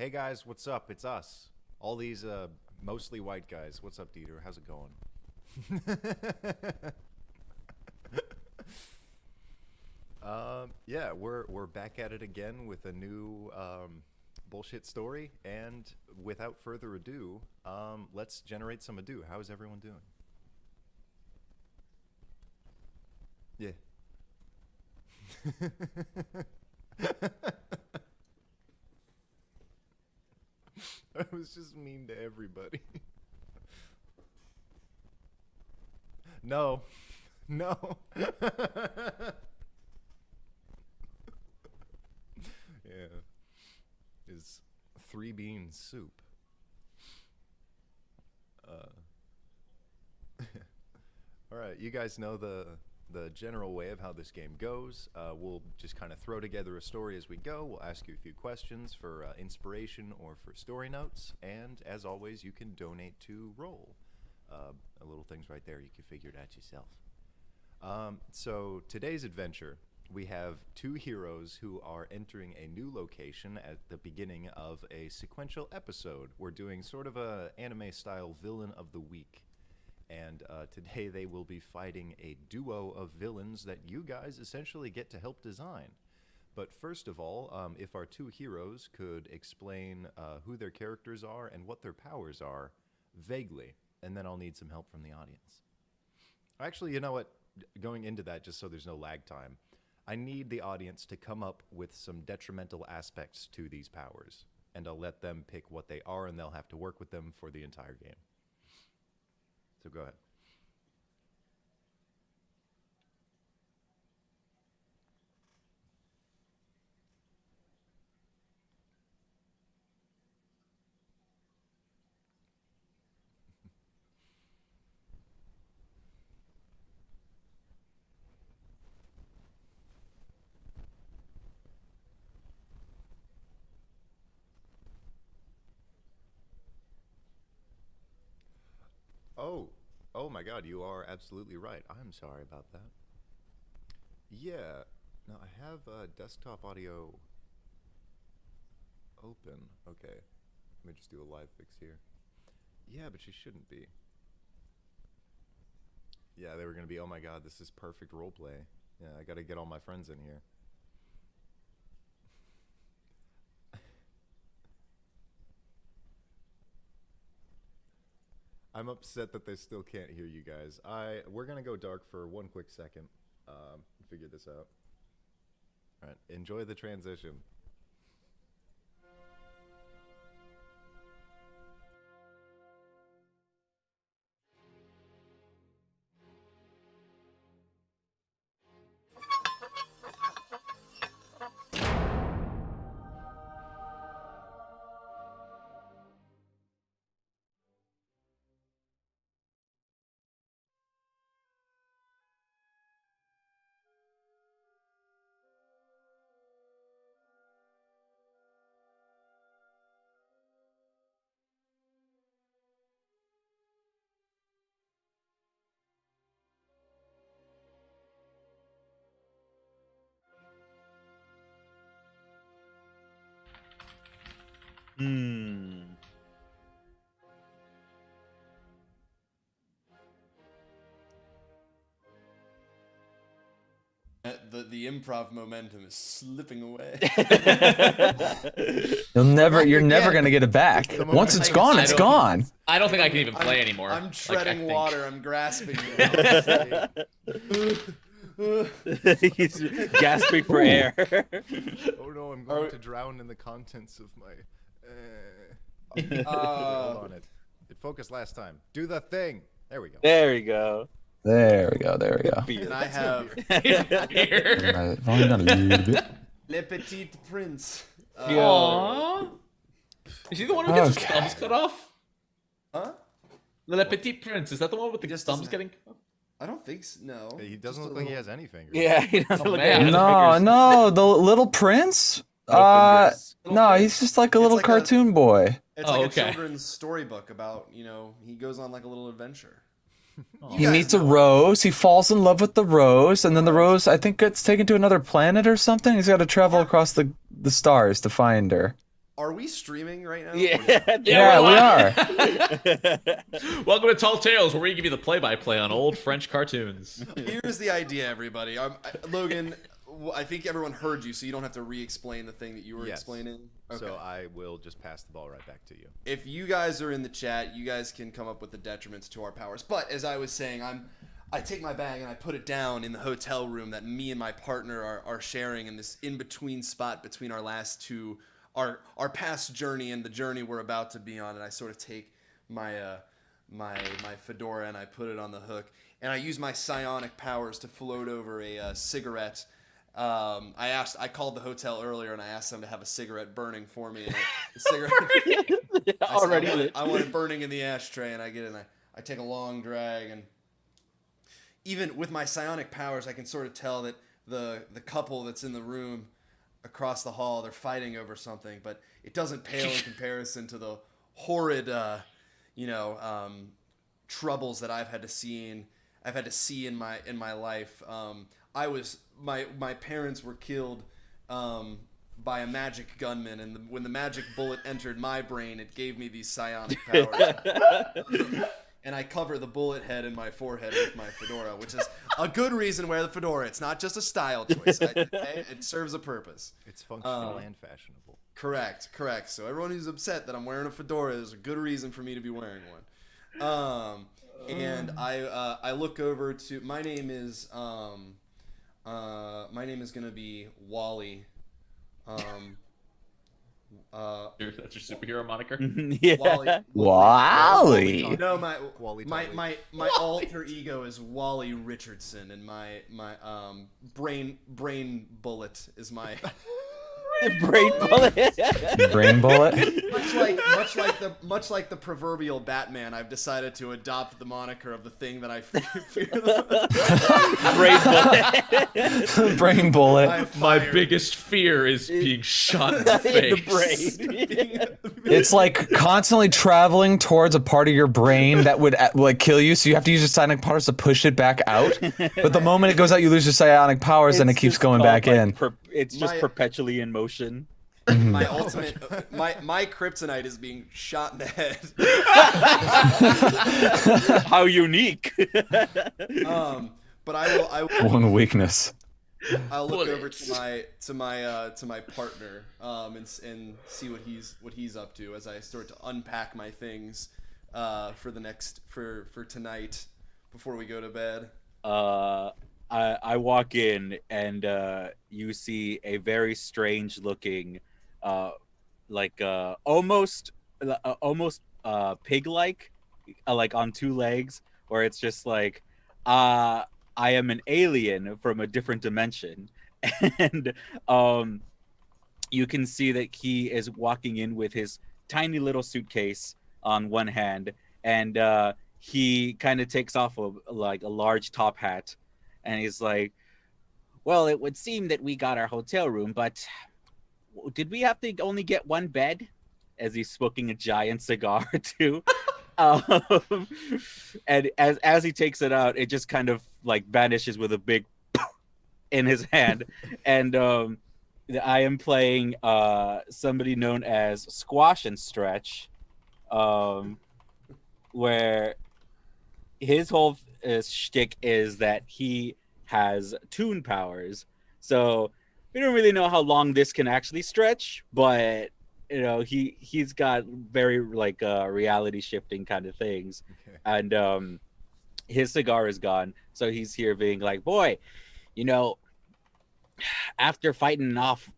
Hey guys, what's up? It's us. All these mostly white guys. What's up, Dieter? How's it going? Yeah, we're back at it again with a new bullshit story, and without further ado, let's generate some ado. How is everyone doing? Yeah. I was just mean to everybody. No. No. Yeah. Is three bean soup. All right, you guys know the general way of how this game goes. We'll just kind of throw together a story as we go. We'll ask you a few questions for inspiration or for story notes, and as always, you can donate to Roll. A little things right there. You can figure it out yourself. So today's adventure, we have two heroes who are entering a new location at the beginning of a sequential episode. We're doing sort of a anime-style villain of the week. And today they will be fighting a duo of villains that you guys essentially get to help design. But first of all, if our two heroes could explain who their characters are and what their powers are, vaguely, and then I'll need some help from the audience. Actually, you know what? Going into that, just so there's no lag time, I need the audience to come up with some detrimental aspects to these powers, and I'll let them pick what they are, and they'll have to work with them for the entire game. So go ahead. Oh my God, you are absolutely right. I'm sorry about that. Yeah, no, I have desktop audio open. Okay, let me just do a live fix here. Yeah, but she shouldn't be. Yeah, they were gonna be, oh my God, this is perfect roleplay. Yeah, I gotta get all my friends in here. I'm upset that they still can't hear you guys. We're gonna go dark for one quick second. Figure this out. All right, enjoy the transition. Hmm. The improv momentum is slipping away. You're never gonna get it back. Once it's gone, it's gone. I don't think I can even play anymore. I'm treading water. I'm grasping. He's gasping for air. Oh no, I'm going to drown in the contents of my... Hold on it. It focused last time. Do the thing! There we go. There we go. There we go. There we go. And I have Volume down a little bit. Le Petit Prince. Aww. Is he the one who gets his Okay. thumbs cut off? Huh? Le Petit Prince. Is that the one with the Just thumbs doesn't- getting? I don't think so. No. He doesn't Just look a like he little- has any fingers. Yeah, he doesn't Oh, look man. like No, the Little Prince. fingers. No, he's just like a little like a- cartoon boy. It's Oh, like okay. a children's storybook about, he goes on like a little adventure. He guys meets a know. rose. He falls in love with the rose, and then the rose, I think, gets taken to another planet or something. He's got to travel across the stars to find her. Are we streaming right now? Yeah, we are. Welcome to Tall Tales, where we give you the play-by-play on old French cartoons. Here's the idea, everybody. Logan, I think everyone heard you, so you don't have to re-explain the thing that you were explaining. Okay. So I will just pass the ball right back to you. If you guys are in the chat, you guys can come up with the detriments to our powers. But as I was saying, I take my bag and I put it down in the hotel room that me and my partner are sharing in this in-between spot between our last two, our past journey and the journey we're about to be on. And I sort of take my my fedora and I put it on the hook. And I use my psionic powers to float over a cigarette. I called the hotel earlier and I asked them to have a cigarette burning for me. And the cigarette I want it burning in the ashtray, and I get it and I take a long drag, and even with my psionic powers I can sort of tell that the couple that's in the room across the hall, they're fighting over something, but it doesn't pale in comparison to the horrid troubles that I've had to see in my life. My parents were killed by a magic gunman, and when the magic bullet entered my brain, it gave me these psionic powers. And I cover the bullet head in my forehead with my fedora, which is a good reason to wear the fedora. It's not just a style choice. It serves a purpose. It's functional and fashionable. Correct. So everyone who's upset that I'm wearing a fedora is a good reason for me to be wearing one. And I look over to my name is gonna be Wally. That's your superhero moniker? Yeah. Wally. No, my alter ego is Wally Richardson, and my brain bullet is my Brain bullet. Brain bullet. Much like the proverbial Batman, I've decided to adopt the moniker of the thing that I fear. Brain bullet. Brain bullet. My biggest fear is being shot in the face. It's like constantly traveling towards a part of your brain that would like kill you, so you have to use your psionic powers to push it back out. But the moment it goes out, you lose your psionic powers, and it keeps going back in. It's just perpetually in motion. My ultimate, my kryptonite is being shot in the head. How unique! But I will. One weakness. I'll look over to my partner, and see what he's up to as I start to unpack my things, for tonight, before we go to bed. I walk in and you see a very strange looking, almost pig-like, like on two legs, where it's just like, I am an alien from a different dimension, and you can see that he is walking in with his tiny little suitcase on one hand, and he kind of takes off a large top hat. And he's like, well, it would seem that we got our hotel room, but did we have to only get one bed? As he's smoking a giant cigar, too. And as he takes it out, it just kind of like vanishes with a big in his hand. And I am playing somebody known as Squash and Stretch, where his whole shtick is that he has toon powers. So we don't really know how long this can actually stretch, but he's got very reality shifting kind of things. Okay. And his cigar is gone, so he's here being like, boy, after fighting off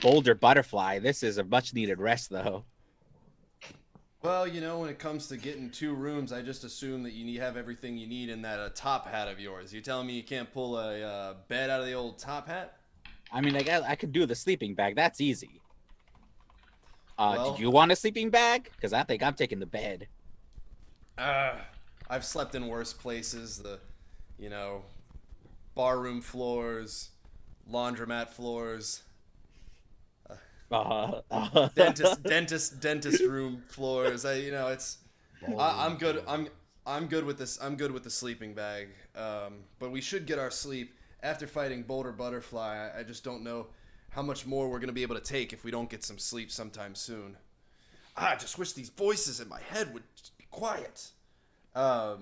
Boulder Butterfly, this is a much needed rest though. Well, when it comes to getting two rooms, I just assume that you have everything you need in that top hat of yours. You telling me you can't pull a bed out of the old top hat? I mean, I could do the sleeping bag. That's easy. Do you want a sleeping bag? Because I think I'm taking the bed. I've slept in worse places. Barroom floors, laundromat floors. Dentist room floors. I'm good. I'm good with this. I'm good with the sleeping bag. But we should get our sleep after fighting Boulder Butterfly. I just don't know how much more we're gonna be able to take if we don't get some sleep sometime soon. I just wish these voices in my head would just be quiet. I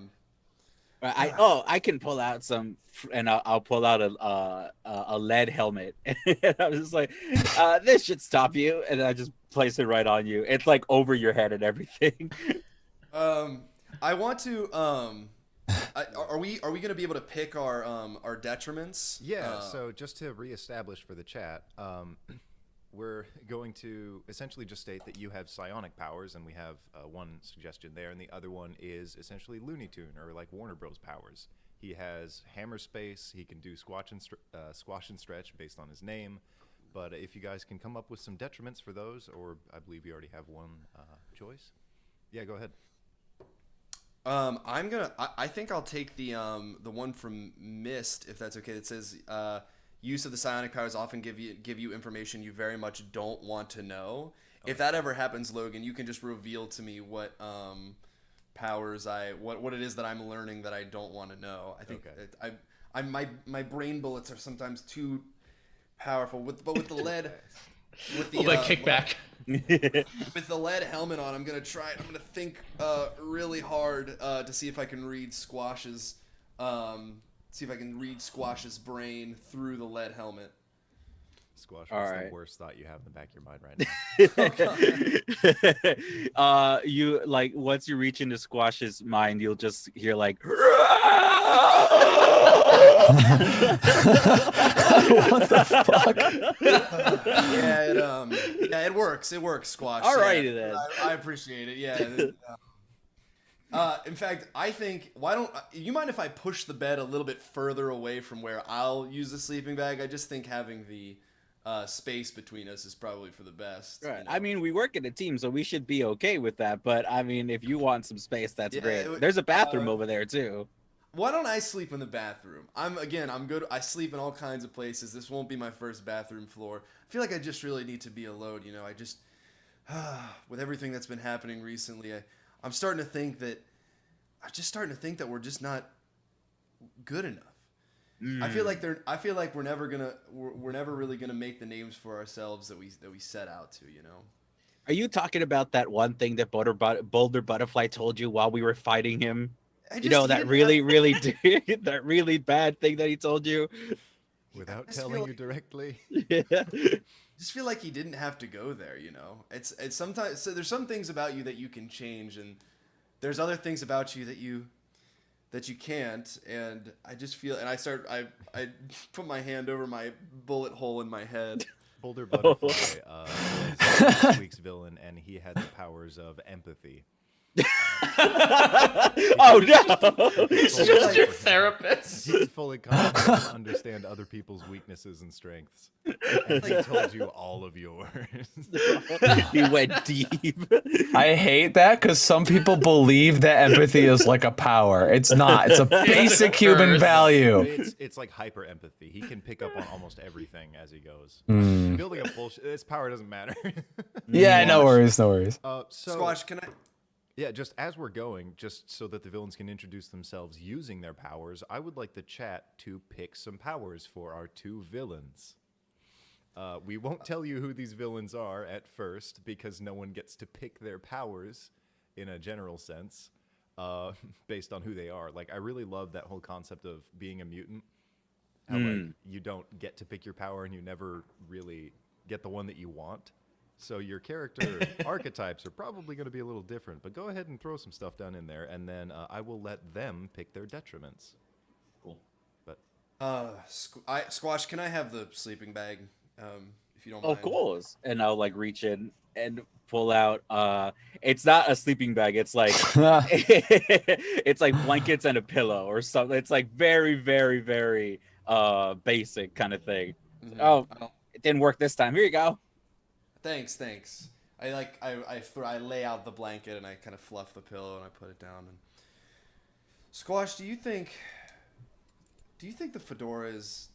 can pull out some, and I'll pull out a lead helmet. And I was just like, this should stop you, and I just place it right on you. It's like over your head and everything. I want to. Are we gonna be able to pick our detriments? Yeah. So just to reestablish for the chat, we're going to essentially just state that you have psionic powers, and we have one suggestion there, and the other one is essentially Looney Tune or like Warner Bros. Powers. He has hammer space. He can do squash and stretch based on his name. But if you guys can come up with some detriments for those, or I believe you already have one choice. Yeah, go ahead. I think I'll take the one from Mist, if that's okay. It says use of the psionic powers often give you information you very much don't want to know. Okay. If that ever happens, Logan, you can just reveal to me what powers what it is that I'm learning that I don't want to know. I think my brain bullets are sometimes too powerful. But with the lead, with the kickback. With the lead helmet on, I'm gonna try it. I'm gonna think really hard to see if I can read Squash's brain through the lead helmet. Squash, what's the worst thought you have in the back of your mind right now? You like once you reach into Squash's mind, you'll just hear like. What the fuck? Yeah, it works. It works, Squash. Alrighty then. I appreciate it. Yeah. In fact, I think you mind if I push the bed a little bit further away from where I'll use the sleeping bag? I just think having the space between us is probably for the best. Right. You know? I mean, we work in a team, so we should be okay with that. But I mean, if you want some space, that's great. There's a bathroom over there too. Why don't I sleep in the bathroom? I'm good. I sleep in all kinds of places. This won't be my first bathroom floor. I feel like I just really need to be alone. You know, I just with everything that's been happening recently, I'm starting to think that we're just not good enough. I feel like we're never really gonna make the names for ourselves that we set out to, you know. Are you talking about that one thing that Boulder Butterfly told you while we were fighting him? That really bad thing that he told you without telling you directly. Yeah. I just feel like he didn't have to go there, you know. It's sometimes, so there's some things about you that you can change, and there's other things about you that you can't, and I just feel, and I put my hand over my bullet hole in my head. Boulder Butterfly was this week's villain, and he had the powers of empathy. Oh no! He's just your therapist. He's fully confident to understand other people's weaknesses and strengths. And he told you all of yours. He went deep. I hate that because some people believe that empathy is like a power. It's not. It's a basic human value. It's like hyper empathy. He can pick up on almost everything as he goes. Mm. Building up bullshit. This power doesn't matter. Yeah, no worries. So, Squash, can I? Yeah, just as we're going, just so that the villains can introduce themselves using their powers, I would like the chat to pick some powers for our two villains. We won't tell you who these villains are at first, because no one gets to pick their powers in a general sense, based on who they are. Like, I really love that whole concept of being a mutant. How, like, you don't get to pick your power, and you never really get the one that you want. So your character archetypes are probably going to be a little different, but go ahead and throw some stuff down in there, and then I will let them pick their detriments. Cool. But Squash, can I have the sleeping bag, if you don't mind? Of course. And I'll like reach in and pull out. It's not a sleeping bag. It's like it's like blankets and a pillow or something. It's like very, very, very basic kind of thing. Mm-hmm. Oh, it didn't work this time. Here you go. Thanks. I lay out the blanket and I kind of fluff the pillow and I put it down. And Squash, do you think the fedora is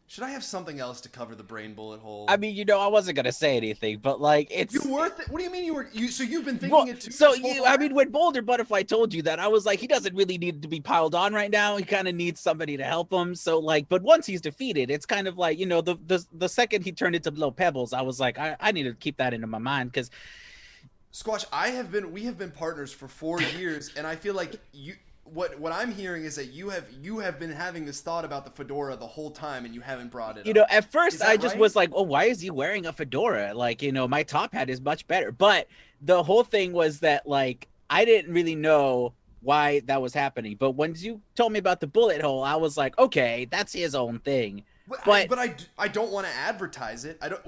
Should I have something else to cover the brain bullet hole? I mean, you know, I wasn't gonna say anything, but like, it's. You were. What do you mean you were? So you've been thinking it too. So this whole you, I time? mean, when Boulder Butterfly told you that, I was like, he doesn't really need to be piled on right now. He kind of needs somebody to help him. So like, but once he's defeated, it's kind of like, you know, the second he turned into little pebbles, I was like, I need to keep that into my mind because. Squash, we have been partners for 4 years, and I feel like what I'm hearing is that you have been having this thought about the fedora the whole time, and you haven't brought it You up. know, at first I just right? was like, oh, why is he wearing a fedora? Like, you know, my top hat is much better. But the whole thing was that, like, I didn't really know why that was happening. But when you told me about the bullet hole, I was like, okay, that's his own thing. But I don't want to advertise it. I don't.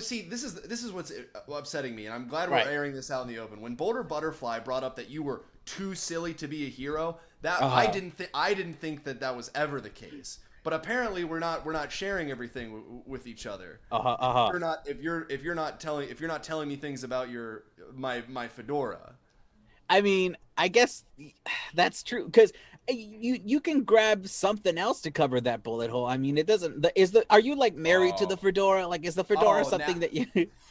See, this is what's upsetting me, and I'm glad we're airing this out in the open. When Boulder Butterfly brought up that you were too silly to be a hero, that I didn't think that was ever the case. But apparently we're not sharing everything with each other. If you're not telling me things about my fedora. I mean, I guess that's true because you can grab something else to cover that bullet hole. I mean, it doesn't. Are you like married to the fedora? Like, is the fedora something that you?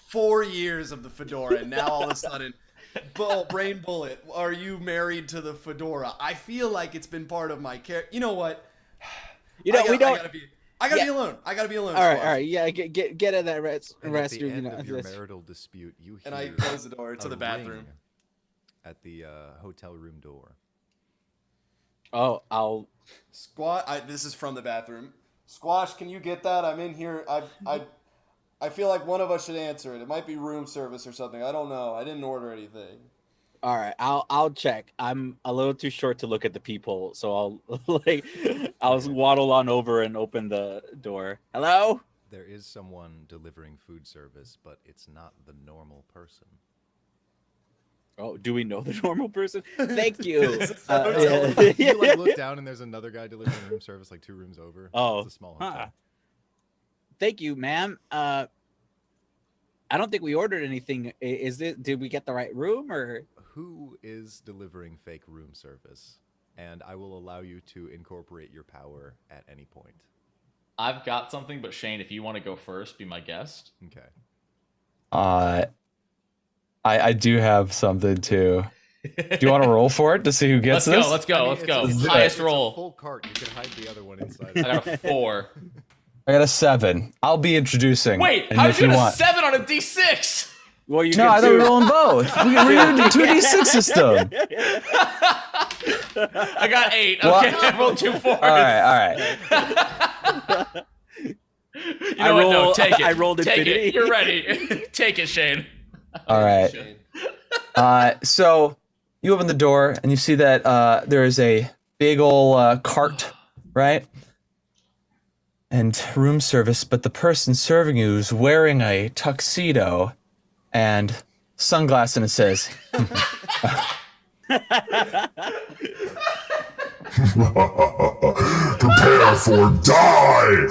4 years of the fedora, and now all of a sudden, Brain Bullet, are you married to the fedora? I feel like it's been part of my care. You know what? You know, I gotta be alone. I gotta be alone. All right. Yeah, get in that rest. And at the end of your marital dispute, you hear and I close the door to the bathroom. ring at the hotel room door. Oh, I'll This is from the bathroom. Squash, can you get that? I'm in here. I feel like one of us should answer it. It might be room service or something. I don't know. I didn't order anything. All right, I'll check. I'm a little too short to look at the peephole, so I'll waddle on over and open the door. Hello? There is someone delivering food service, but it's not the normal person. Oh, do we know the normal person? Thank you. You like look down and there's another guy delivering room service like 2 rooms over. Oh, it's a small hotel. Thank you, ma'am. I don't think we ordered anything. Did we get the right room or? Who is delivering fake room service? And I will allow you to incorporate your power at any point. I've got something, but Shane, if you want to go first, be my guest. Okay. I do have something too. Do you want to roll for it to see who gets this? Let's go. It's Highest a roll. full cart. You can hide the other one inside. I got a 4. I got a 7. I'll be introducing. Wait, and how if did you get a want. 7 on a D6? Well, you No, I thought we were rolling both. We're doing the 2d6 system. I got 8. Okay, I rolled 2 4s. All right. You know what? No, take it. I rolled Take infinity. it. You're ready. Take it, Shane. All right. So you open the door and you see that there is a big ol' cart, right? And room service, but the person serving you is wearing a tuxedo and sunglasses, and it says, Prepare for die!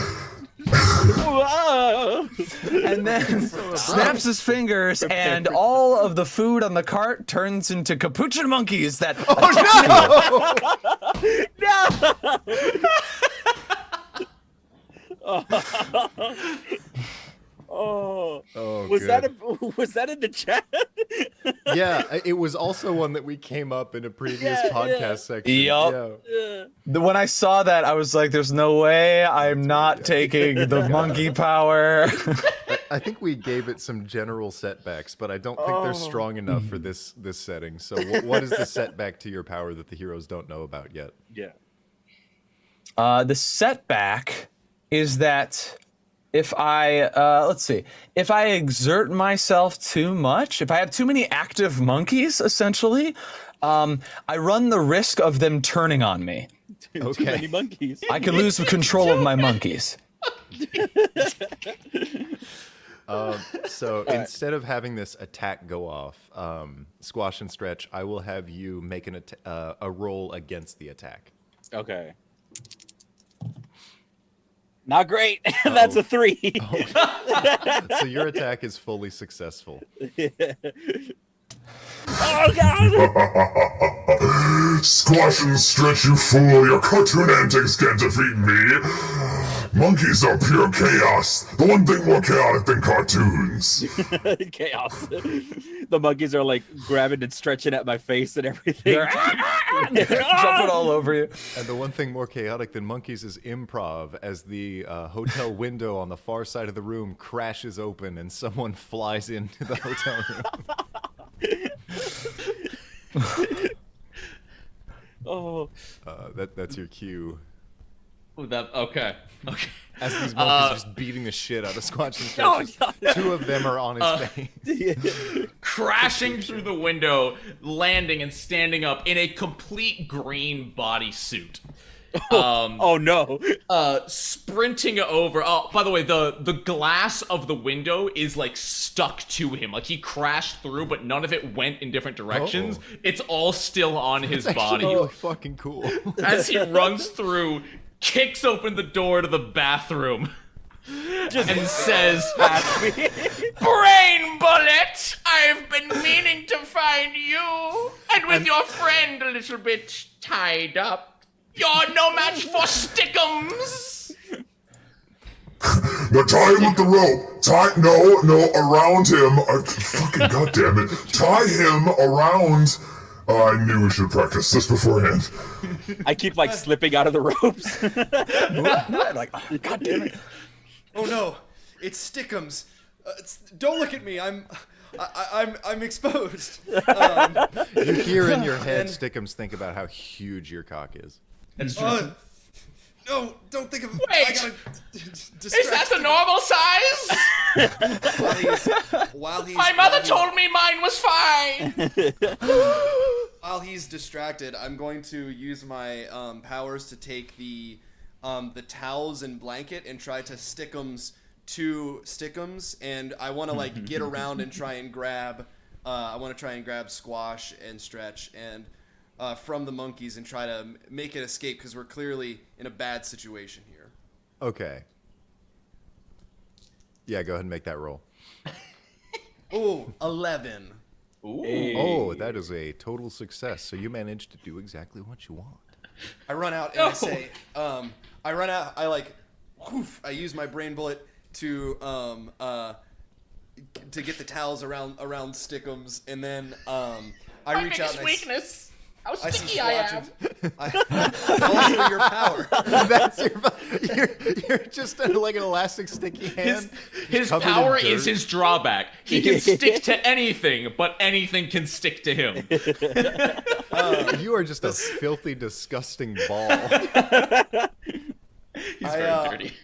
and then snaps his fingers, and all of the food on the cart turns into capuchin monkeys that Oh, Was that in the chat? Yeah, it was also one that we came up in a previous podcast section. Yup. Yeah. When I saw that, I was like, there's no way I'm not taking the monkey power. I think we gave it some general setbacks, but I don't think they're strong enough for this setting. So what is the setback to your power that the heroes don't know about yet? Yeah. The setback is that if I, if I exert myself too much, if I have too many active monkeys, essentially, I run the risk of them turning on me. Too many monkeys. I could lose control of my monkeys. So instead of having this attack go off, Squash and Stretch, I will have you make a roll against the attack. Okay. Not great. That's a 3. So your attack is fully successful. Oh god! Squash and Stretch, you fool! Your cartoon antics can't defeat me! Monkeys are pure chaos. The one thing more chaotic than cartoons. Chaos. The monkeys are like grabbing and stretching at my face and everything. Jumping all over you. And the one thing more chaotic than monkeys is improv, as the hotel window on the far side of the room crashes open and someone flies into the hotel room. Oh, That's your cue. Okay. As these monkeys are just beating the shit out of Squatch and Stretch, two of them are on his face. Crashing through the window, landing and standing up in a complete green bodysuit. oh no. Sprinting over. Oh, by the way, the glass of the window is like stuck to him. Like he crashed through, but none of it went in different directions. Uh-oh. It's all still on his It's body. actually really fucking cool. As he runs through, kicks open the door to the bathroom, and says, "Brain bullet! I've been meaning to find you, and with your friend a little bit tied up. You're no match for Stickums!" Now tie him with the rope. Around him. Fucking goddamn it. Tie him around. I knew we should practice this beforehand. I keep like slipping out of the ropes. Like, oh, God damn it. Oh no, it's Stickums. Don't look at me. I'm exposed. You hear in your head Stickums think about how huge your cock is. No, don't think of. Wait, I gotta is that the normal size? While he's My mother told me mine was fine. While he's distracted, I'm going to use my powers to take the towels and blanket and try to Stickums to Stickums, and I want to like get around and try and grab. I want to try and grab Squash and Stretch and from the monkeys and try to make it escape because we're clearly in a bad situation here. Okay. Yeah, go ahead and make that roll. Oh, 11. Ooh. Oh, that is a total success. So you managed to do exactly what you want. I run out and I say, I use my brain bullet to get the towels around Stickums, and then I reach out and weakness. How I see sticky I am. also your power. That's you're just like an elastic sticky hand. His covered in power dirt. is his drawback. He can stick to anything, but anything can stick to him. You are just a filthy, disgusting ball. He's very dirty.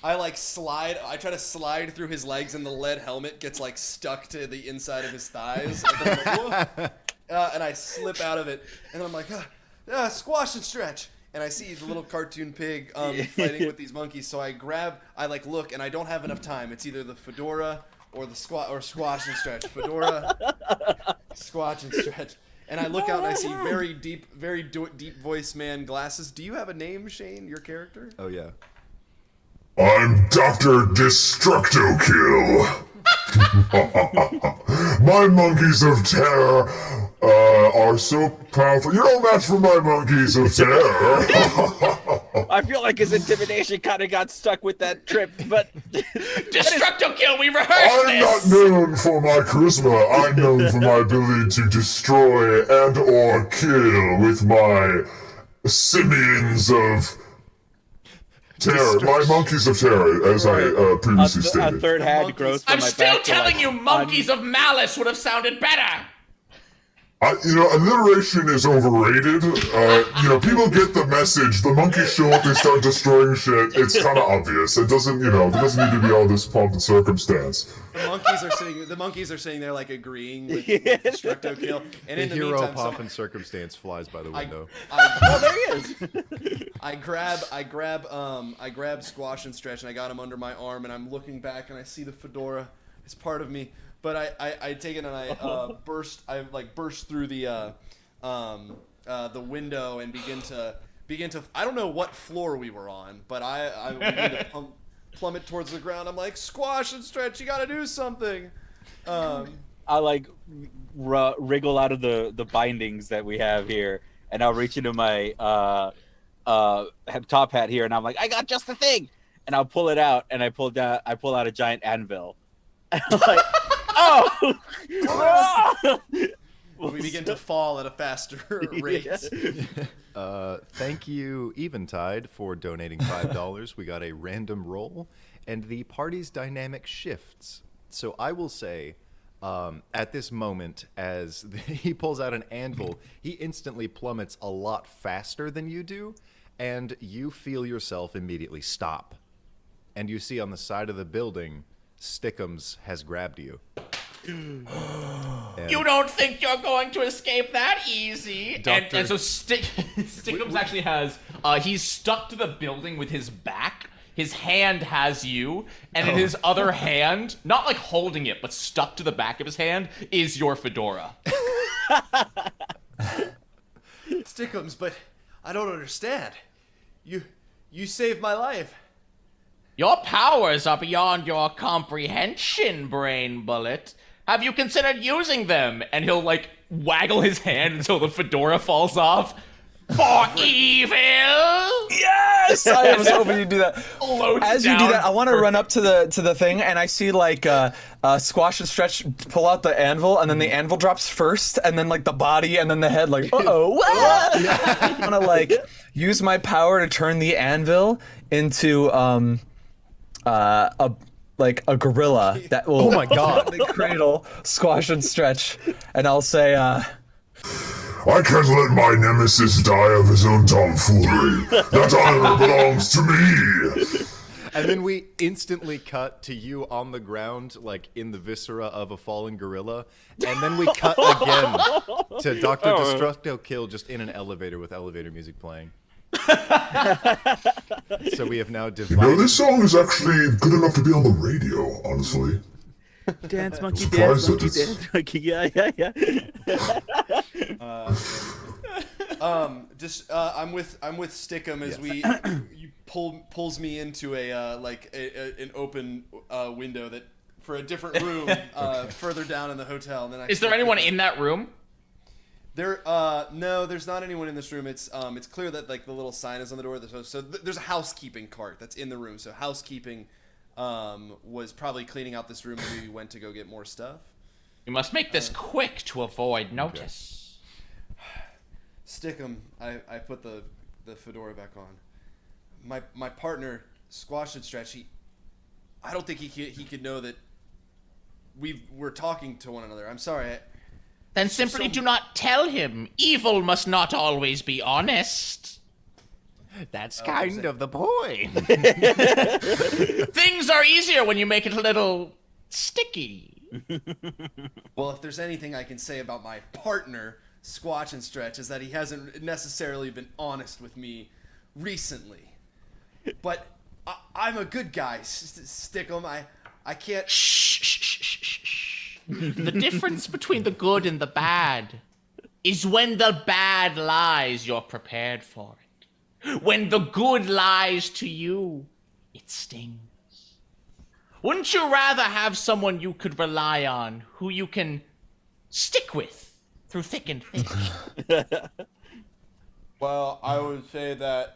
I like slide. I try to slide through his legs, and the lead helmet gets like stuck to the inside of his thighs. And, then I'm like, whoa. And I slip out of it, and then I'm like, Squash and Stretch. And I see the little cartoon pig fighting with these monkeys. So I look, and I don't have enough time. It's either the fedora or the Squash and Stretch. Fedora, Squash and Stretch. And I look out and I see very deep voice man glasses. Do you have a name, Shane? Your character? Oh yeah. I'm Dr. Destructo-Kill. My monkeys of terror are so powerful. You're no match for my monkeys of terror. I feel like his intimidation kind of got stuck with that trip, but Destructo-Kill, we rehearsed I'm not this! known for my charisma. I'm known for my ability to destroy and or kill with my simians of terror. My monkeys of terror, as I previously a stated. third hand grows from I'm my still back to, telling like, you monkeys of malice would have sounded better! Alliteration is overrated. People get the message. The monkeys show up, they start destroying shit. It's kind of obvious. It doesn't, there doesn't need to be all this pomp and circumstance. The monkeys are sitting there like agreeing with Destructo-Kill. And The in the hero meantime, pomp and circumstance flies by the window. there he is. I grab Squash and Stretch, and I got him under my arm, and I'm looking back, and I see the fedora. It's part of me. But I take it and I burst through the window and begin to I don't know what floor we were on, but I begin to plummet towards the ground. I'm like, Squash and Stretch, you gotta do something. I like wriggle out of the bindings that we have here, and I'll reach into my top hat here, and I'm like, I got just the thing. and I'll pull it out, and I pull out a giant anvil. And I'm like, oh! We begin to fall at a faster rate. Thank you, Eventide, for donating $5. We got a random roll, and the party's dynamic shifts. So I will say, at this moment, as he pulls out an anvil, he instantly plummets a lot faster than you do, and you feel yourself immediately stop. And you see on the side of the building, Stickums has grabbed you. You don't think you're going to escape that easy? And so Stickums actually has, he's stuck to the building with his back. His hand has you, and in his other hand, not like holding it, but stuck to the back of his hand, is your fedora. Stickums, but I don't understand. You saved my life. Your powers are beyond your comprehension, Brain Bullet. Have you considered using them? And he'll, like, waggle his hand until the fedora falls off. For evil! Yes! I was hoping you'd do that. As you do that, I want to run up to the thing, and I see, like, Squash and Stretch pull out the anvil, and then the anvil drops first, and then, like, the body, and then the head, like, uh-oh. I want to, like, use my power to turn the anvil into, a gorilla that will, Oh my God. cradle Squash and Stretch, and I'll say, I can't let my nemesis die of his own tomfoolery. That honor belongs to me. And then we instantly cut to you on the ground, like in the viscera of a fallen gorilla. And then we cut again to Dr. Destructo Kill just in an elevator with elevator music playing. So we have now divided. You know, this song is actually good enough to be on the radio, honestly. Dance monkey, Surprised dance that monkey, it's- dance monkey, yeah. I'm with Stickum as you pulls me into an open window that for a different room further down in the hotel. And then Is there anyone in that room? No, there's not anyone in this room. It's clear that like the little sign is on the door. So there's a housekeeping cart that's in the room. So housekeeping was probably cleaning out this room as we went to go get more stuff. You must make this quick to avoid notice. Stickum, I put the fedora back on. My partner, Squash and Stretch, I don't think he could know that we're talking to one another. I'm sorry. Then simply do not tell him. Evil must not always be honest. That's kind of the point. Things are easier when you make it a little sticky. Well, if there's anything I can say about my partner, Squatch and Stretch, is that he hasn't necessarily been honest with me recently. But I'm a good guy, Stickum. I can't... Shh. The difference between the good and the bad is when the bad lies, you're prepared for it. When the good lies to you, it stings. Wouldn't you rather have someone you could rely on, who you can stick with through thick and thin? Well, I would say that,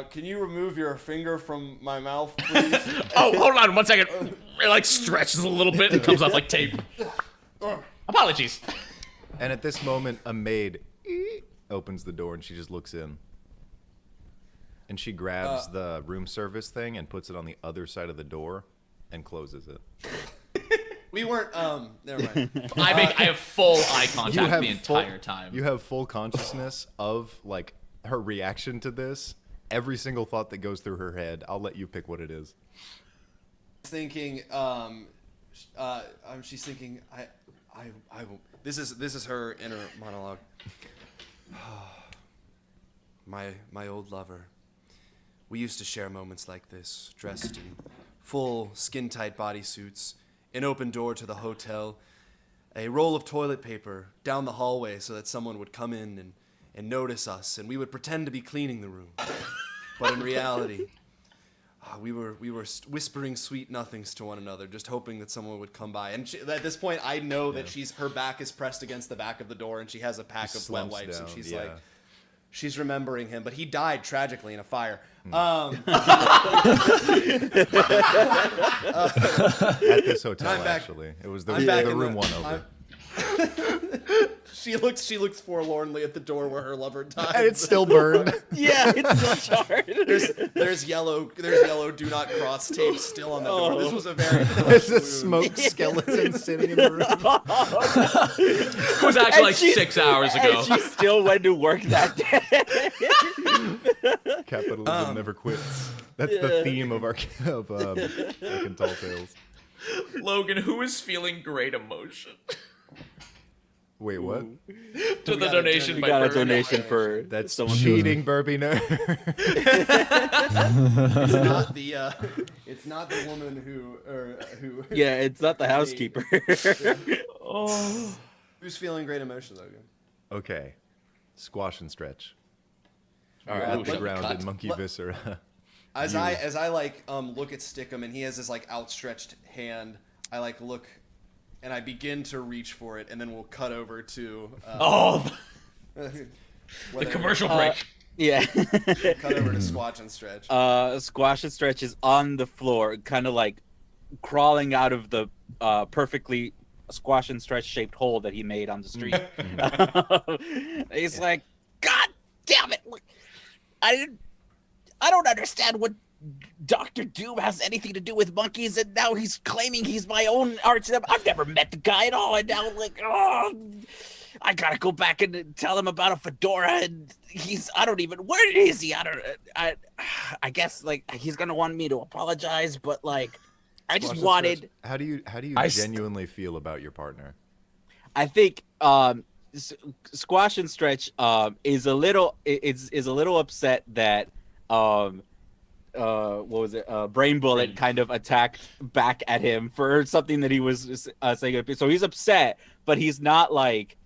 can you remove your finger from my mouth, please? Oh, hold on 1 second. It like stretches a little bit and comes off like tape. Apologies. And at this moment, a maid opens the door and she just looks in. And she grabs the room service thing and puts it on the other side of the door and closes it. We weren't, never mind. I have full eye contact the entire time. You have full consciousness of like her reaction to this. Every single thought that goes through her head. I'll let you pick what it is. Thinking, she's thinking, I won't. This is her inner monologue. My old lover. We used to share moments like this, dressed in full skin-tight bodysuits, an open door to the hotel, a roll of toilet paper down the hallway so that someone would come in and notice us, and we would pretend to be cleaning the room. But in reality, we were whispering sweet nothings to one another, just hoping that someone would come by. And at this point, I know that her back is pressed against the back of the door, and she has a pack of wet wipes, and she's like, she's remembering him, but he died tragically in a fire. At this hotel, I'm back. actually. It was the I'm back in room the- one over. She looks forlornly at the door where her lover died. And it's still burned. Yeah, it's still charred. There's yellow do not cross tape still on the door. This was a very There's a wound. smoked skeleton sitting in the room. It was actually like 6 hours ago. And she still went to work that day. Capitalism never quits. That's the theme of our fucking Tall Tales. Logan, who is feeling great emotion? Wait, what? To the donation We by got a Bird. donation for That's someone cheating, Burby nerd. It's not the woman who Yeah, it's not the housekeeper. who's feeling great emotions. Logan. Okay, squash and stretch. All We're right, at ooh, the shit. ground cut. in Monkey Viscera. As I like look at Stickum and he has this like outstretched hand, I like look and I begin to reach for it, and then we'll cut over to The commercial break. Yeah. cut over to Squatch and Stretch. Squash and Stretch is on the floor, kind of like crawling out of the perfectly Squash and Stretch shaped hole that he made on the street. He's like, God damn it! I don't understand what Dr. Doom has anything to do with monkeys, and now he's claiming he's my own arch. I've never met the guy at all, and now I'm like, oh, I gotta go back and tell him about a fedora, and where is he? I guess like he's gonna want me to apologize, but like I just Squash and wanted. Stretch, how do you genuinely feel about your partner? I think Squash and Stretch is a little upset that what was it? Brain Bullet kind of attacked back at him for something that he was saying. So he's upset, but he's not like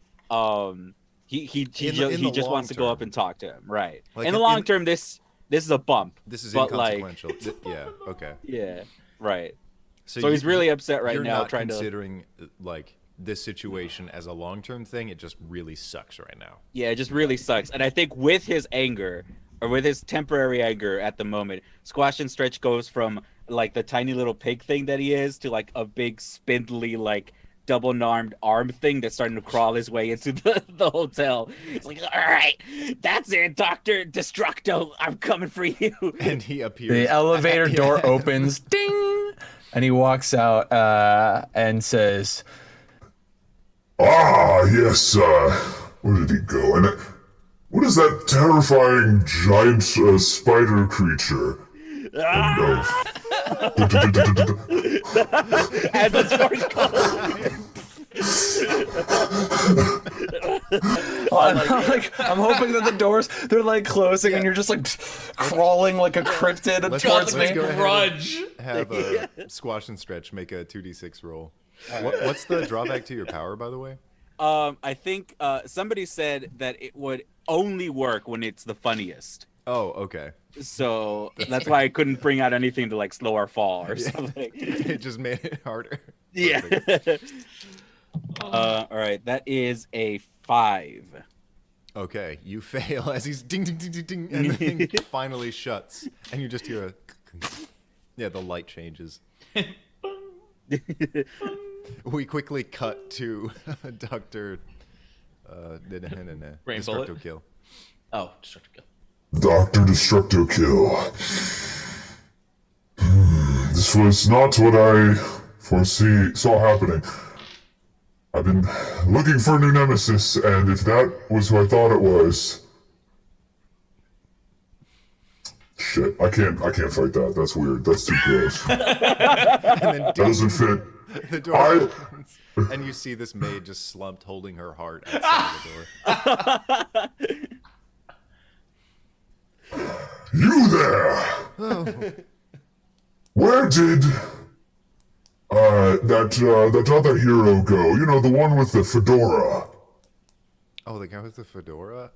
he just wants to go up and talk to him, right? Like in the long term, this is a bump. This is but like, inconsequential. Yeah. Okay. yeah, right. So you- he's really upset right you're now, not trying to. considering like this situation as a long-term thing. It just really sucks right now. Yeah, it just really sucks. And I think with his anger, or with his temporary anger at the moment, Squash and Stretch goes from like the tiny little pig thing that he is to like a big spindly like double-armed arm thing that's starting to crawl his way into the hotel. It's like, all right, that's it, Dr. Destructo, I'm coming for you. And he appears. The elevator Yeah. door opens, ding, and he walks out and says, Ah, yes, where did he go? And what is that terrifying giant spider creature? Oh, no. As the doors close. I'm hoping that the doors, they're like closing and you're just like crawling like a cryptid Let's towards go me. ahead and Grudge. have Squash and Stretch make a 2d6 roll. What's the drawback to your power, by the way? I think somebody said that it would only work when it's the funniest. Oh, okay. So that's why I couldn't bring out anything to like slow our fall or something. It just made it harder. Yeah. Perfect. All right, that is a 5. Okay, you fail as he's ding ding ding ding ding, and the thing finally shuts, and you just hear a. Yeah, the light changes. We quickly cut to Dr. Rain Destructo Bullet? Kill. Oh, Destructo Kill. Dr. Destructo Kill. This was not what I saw happening. I've been looking for a new nemesis, and if that was who I thought it was... Shit, I can't fight that. That's weird. That's too gross. And then That doesn't fit. the door opens, and you see this maid just slumped holding her heart outside the door. You there! Where did that other hero go? You know, the one with the fedora. Oh, the guy with the fedora?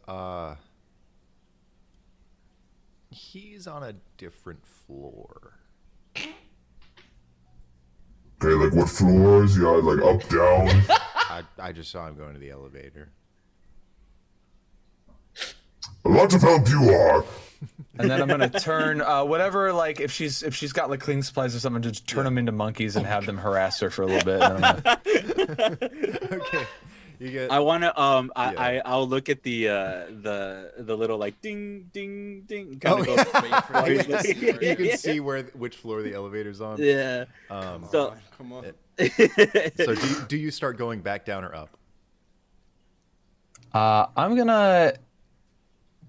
He's on a different floor. Okay, like what floors? Yeah, like up, down. I just saw him going to the elevator. A lot of help you are. And then I'm gonna turn whatever, like if she's got like cleaning supplies or something, just turn them into monkeys and have them harass her for a little bit. And then I'm gonna... Okay. You get. I want to Yeah. I'll look at the little like ding ding ding Oh, kind of yeah. You go. can see which floor the elevator's on. Yeah. So Come on. So do you start going back down or up? I'm gonna.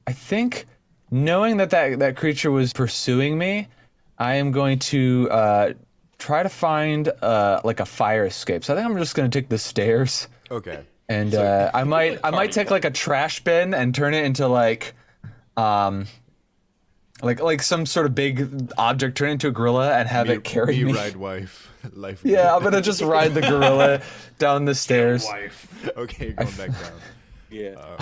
I think, knowing that creature was pursuing me, I am going to try to find like a fire escape. So I think I'm just gonna take the stairs. Okay. And I might take like a trash bin and turn it into like some sort of big object, turn it into a gorilla and have it carry me. Ride wife. Life. Yeah, I'm gonna just ride the gorilla down the stairs. Okay, you're going back down. Yeah.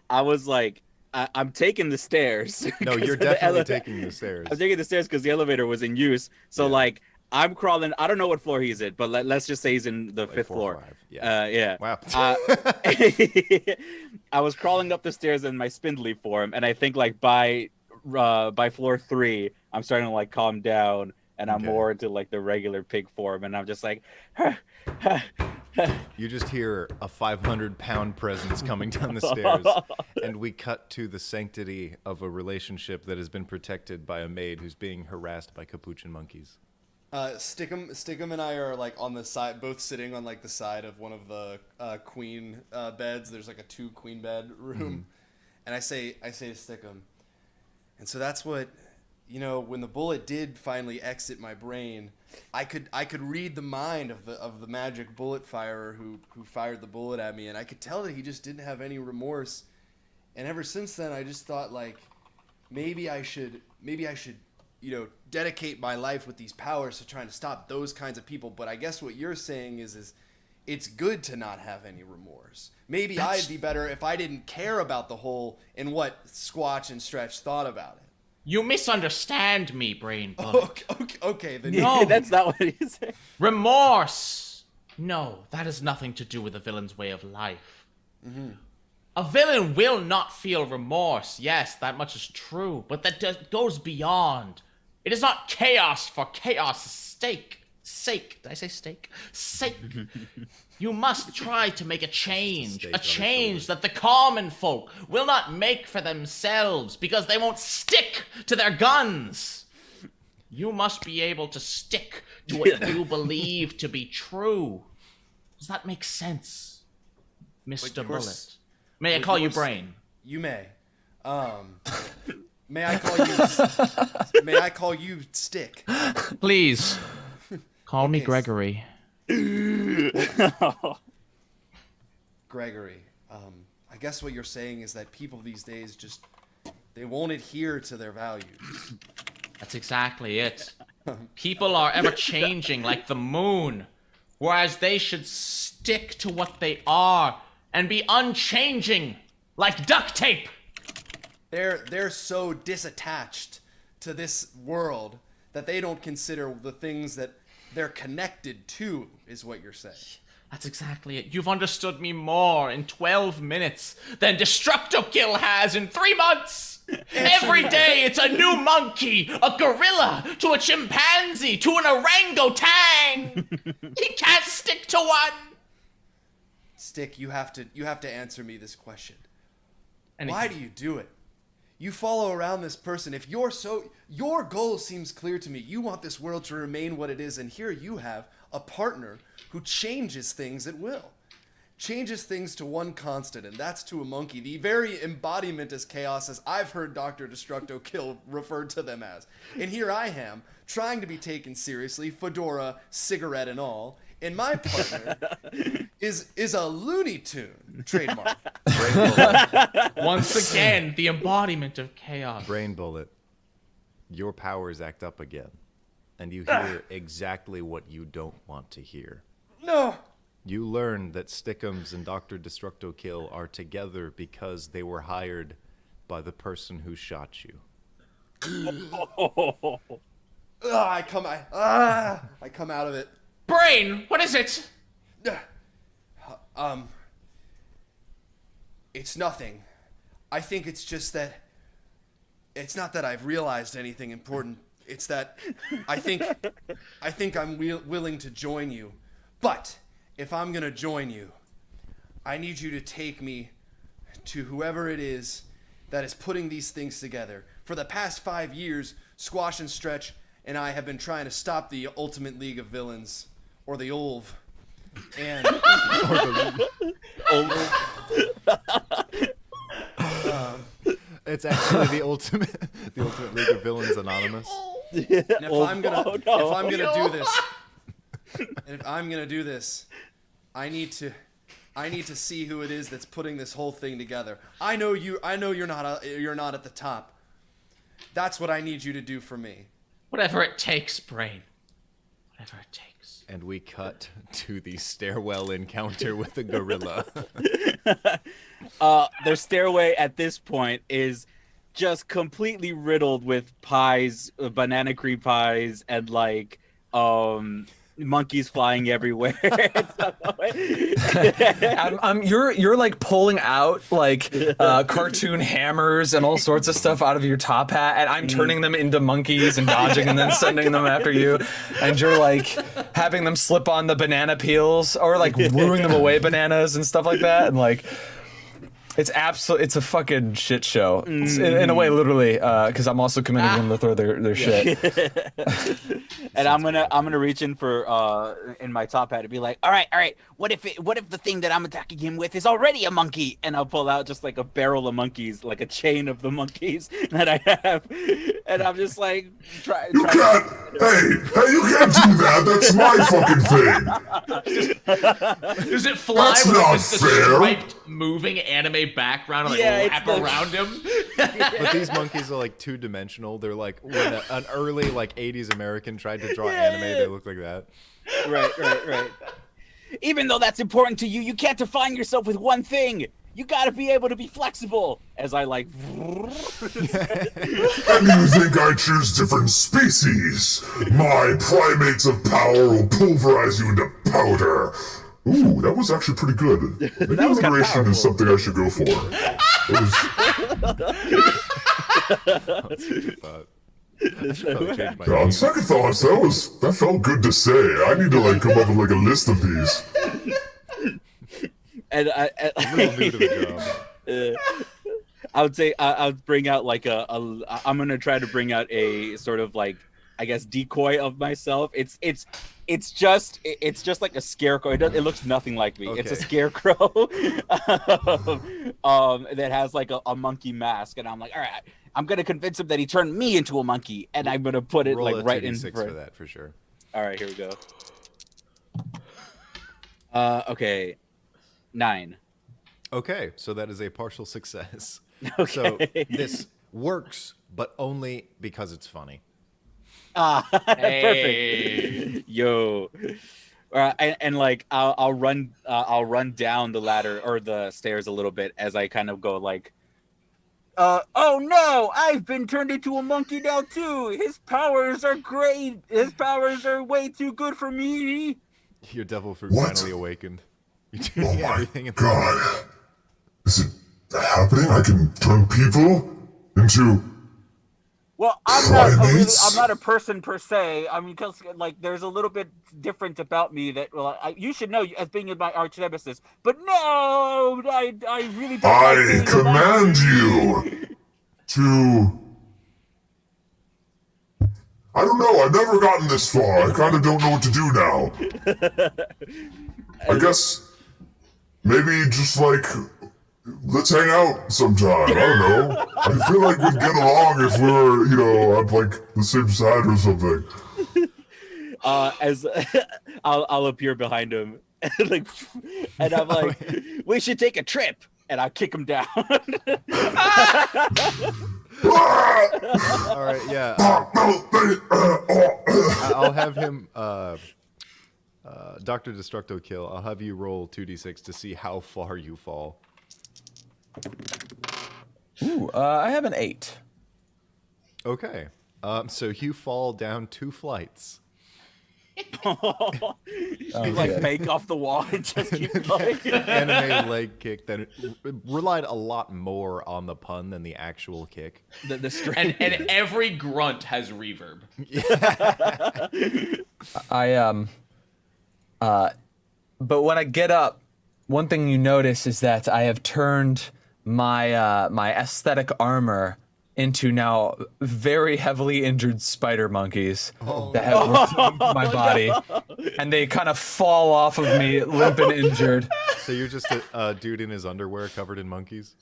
I was like, I'm taking the stairs. No, 'cause you're the definitely taking the stairs. I'm taking the stairs because the elevator was in use. So Yeah. like I'm crawling. I don't know what floor he's at, but let's just say he's in the Like 5th 4 or floor. 5. Yeah. Yeah. Wow. I was crawling up the stairs in my spindly form, and I think like by floor 3, I'm starting to like calm down, and I'm Okay. more into like the regular pig form, and I'm just like, You just hear a 500-pound presence coming down the stairs, and we cut to the sanctity of a relationship that has been protected by a maid who's being harassed by capuchin monkeys. Stickum and I are like on the side, both sitting on like the side of one of the queen beds. There's like a 2 queen bed room, and I say to Stickum, and so that's what, you know, when the bullet did finally exit my brain, I could read the mind of the magic bullet firer who fired the bullet at me, and I could tell that he just didn't have any remorse. And ever since then, I just thought like maybe I should you know, dedicate my life with these powers to trying to stop those kinds of people. But I guess what you're saying is it's good to not have any remorse. Maybe I'd be better if I didn't care about the whole and what Squatch and Stretch thought about it. You misunderstand me, Brain Bullet. Okay, then No. that's not what he's saying. Remorse! No, that has nothing to do with a villain's way of life. A villain will not feel remorse. Yes, that much is true, but that goes beyond. It is not chaos for chaos' sake. Did I say steak? Sake. You must try to make a change. Steak A on his change that the common folk will not make for themselves because they won't stick to their guns. You must be able to stick to what you believe to be true. Does that make sense, Mr. Bullet? May I call you Brain? You may. May I call you Stick? Please. Call me Gregory. Gregory, I guess what you're saying is that people these days just, they won't adhere to their values. That's exactly it. People are ever changing like the moon, whereas they should stick to what they are and be unchanging like duct tape. They're so disattached to this world that they don't consider the things that they're connected to, is what you're saying. That's exactly it. You've understood me more in 12 minutes than Destructo Kill has in 3 months. Every day it's a new monkey, a gorilla, to a chimpanzee, to an orangutan. He can't stick to one. Stick, you have to answer me this question. Anything. Why do you do it? You follow around this person. If your goal seems clear to me. You want this world to remain what it is, and here you have a partner who changes things at will. Changes things to one constant, and that's to a monkey. The very embodiment as chaos as I've heard Dr. Destructo Kill referred to them as. And here I am, trying to be taken seriously, fedora, cigarette and all, and my partner is a Looney Tune trademark. Once again, the embodiment of chaos. Brain Bullet, your powers act up again, and you hear exactly what you don't want to hear. No. You learn that Stickums and Dr. Destructo Kill are together because they were hired by the person who shot you. I come out of it. Brain, what is it? It's nothing. I think it's just that it's not that I've realized anything important. It's that I think I'm willing to join you. But if I'm going to join you, I need you to take me to whoever it is that is putting these things together. For the past 5 years, Squash and Stretch and I have been trying to stop the Ultimate League of Villains, or the OLV. And it's actually the ultimate League of Villains Anonymous. And if I'm gonna do this, I need to see who it is that's putting this whole thing together. I know you're not at the top. That's what I need you to do for me. Whatever it takes, Brain. Whatever it takes. And we cut to the stairwell encounter with the gorilla. Their stairway at this point is just completely riddled with pies, banana cream pies, and like monkeys flying everywhere. You're like pulling out like cartoon hammers and all sorts of stuff out of your top hat, and I'm turning them into monkeys and dodging and then sending them after you, and you're like having them slip on the banana peels or like luring them away bananas and stuff like that, and like it's a fucking shit show. It's in a way, literally, because I'm also commanding them to throw their shit. And I'm gonna reach in for in my top hat and be like, all right, what if the thing that I'm attacking him with is already a monkey? And I'll pull out just like a barrel of monkeys, like a chain of the monkeys that I have, and I'm just like, Hey, you can't do that. That's my fucking thing. Does it fly That's with not the fair. striped moving anime background and like wrap around him? But these monkeys are like two-dimensional. They're like when an early like 80s American tried to draw anime, they look like that. Right. Even though that's important to you, you can't define yourself with one thing. You gotta be able to be flexible. As I like. And you think I choose different species? My primates of power will pulverize you into powder. Ooh, that was actually pretty good. Maybe That was kinda alliteration is powerful. something I should go for. That's a good thought. I should probably change my On name. second thoughts, that felt good to say. I need to like come up with like a list of these. And I'm a little new to the job. I would say I would bring out like I'm gonna try to bring out a sort of like, I guess, decoy of myself. It's just like a scarecrow. It looks nothing like me. It's a Okay. scarecrow that has like a monkey mask, and I'm like, all right, I'm gonna convince him that he turned me into a monkey, and I'm gonna put it Roll like a right in 2d6 front. for that for sure. All right, here we go. Okay, 9. Okay, so that is a partial success. Okay. So this works, but only because it's funny. Perfect. Yo. And like I'll run down the ladder or the stairs a little bit as I kind of go like, oh no, I've been turned into a monkey now too. His powers are great. His powers are way too good for me. Your devil fruit What? finally awakened. You're Oh doing my everything in god. Is it happening? I can turn people into... Well, I'm Primates? not a person per se. I mean, because like there's a little bit different about me that you should know as being my arch nemesis. But no, I really don't. like I being a command monkey. you to... I don't know, I've never gotten this far. I kind of don't know what to do now. I guess maybe just like, let's hang out sometime. I don't know. I feel like we'd get along if we were, on like the same side or something. As I'll appear behind him, like, and I'm like, we should take a trip, and I'll kick him down. All right, yeah. I'll have him, Dr. Destructo Kill. I'll have you roll 2d6 to see how far you fall. Ooh, I have an 8. Okay. So you fall down 2 flights. You like bank off the wall and just keep going. Anime leg kick that relied a lot more on the pun than the actual kick. The string. And every grunt has reverb. But when I get up, one thing you notice is that I have turned my my aesthetic armor into now very heavily injured spider monkeys that have worked my body, and they kind of fall off of me, limp and injured. So you're just a dude in his underwear covered in monkeys?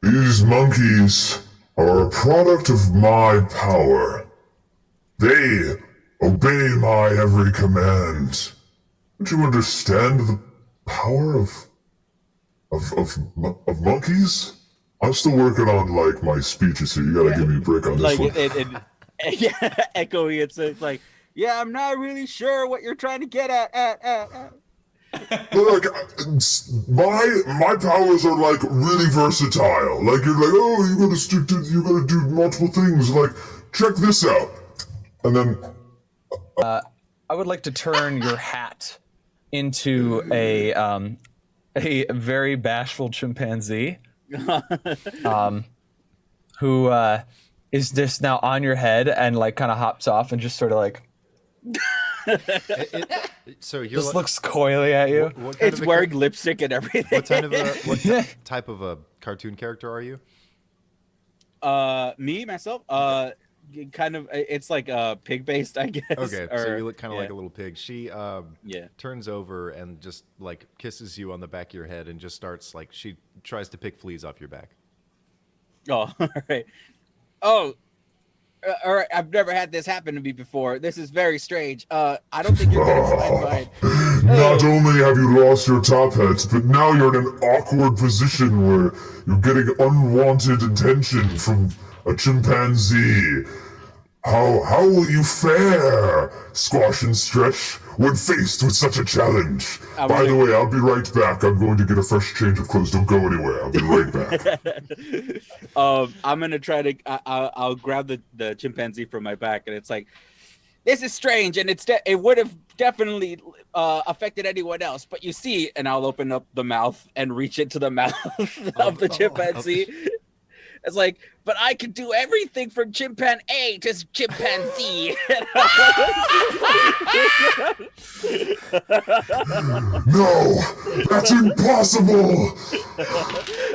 These monkeys are a product of my power. They obey my every command. Don't you understand the power of monkeys? I'm still working on like my speeches here. You gotta give me a break on this one. Yeah, echoey. It's like, yeah, I'm not really sure what you're trying to get at. Look, my powers are like really versatile. Like you're like, oh, you gotta do multiple things. Like, check this out, and then I would like to turn your hat into a very bashful chimpanzee, who is just now on your head and like kind of hops off and just sort of like So you're just looks coyly at you. What kind It's of a wearing lipstick and everything. what type of a cartoon character are you? Me myself, kind of. It's like pig based, I guess. Okay, so you look kind of like a little pig. She Yeah. turns over and just like kisses you on the back of your head and just starts like she tries to pick fleas off your back. Oh, all right. Oh, all right. I've never had this happen to me before. This is very strange. I don't think you're gonna find mine. not only have you lost your top hats, but now you're in an awkward position where you're getting unwanted attention from a chimpanzee. How will you fare, Squash and Stretch, when faced with such a challenge? By the way, I'll be right back. I'm going to get a fresh change of clothes. Don't go anywhere. I'll be right back. I'm gonna try to. I'll grab the chimpanzee from my back, and it's like, this is strange, and it would have definitely affected anyone else. But you see, and I'll open up the mouth and reach into the mouth of the chimpanzee. It's like, but I can do everything from chimpanzee to chimpanzee. No, that's impossible.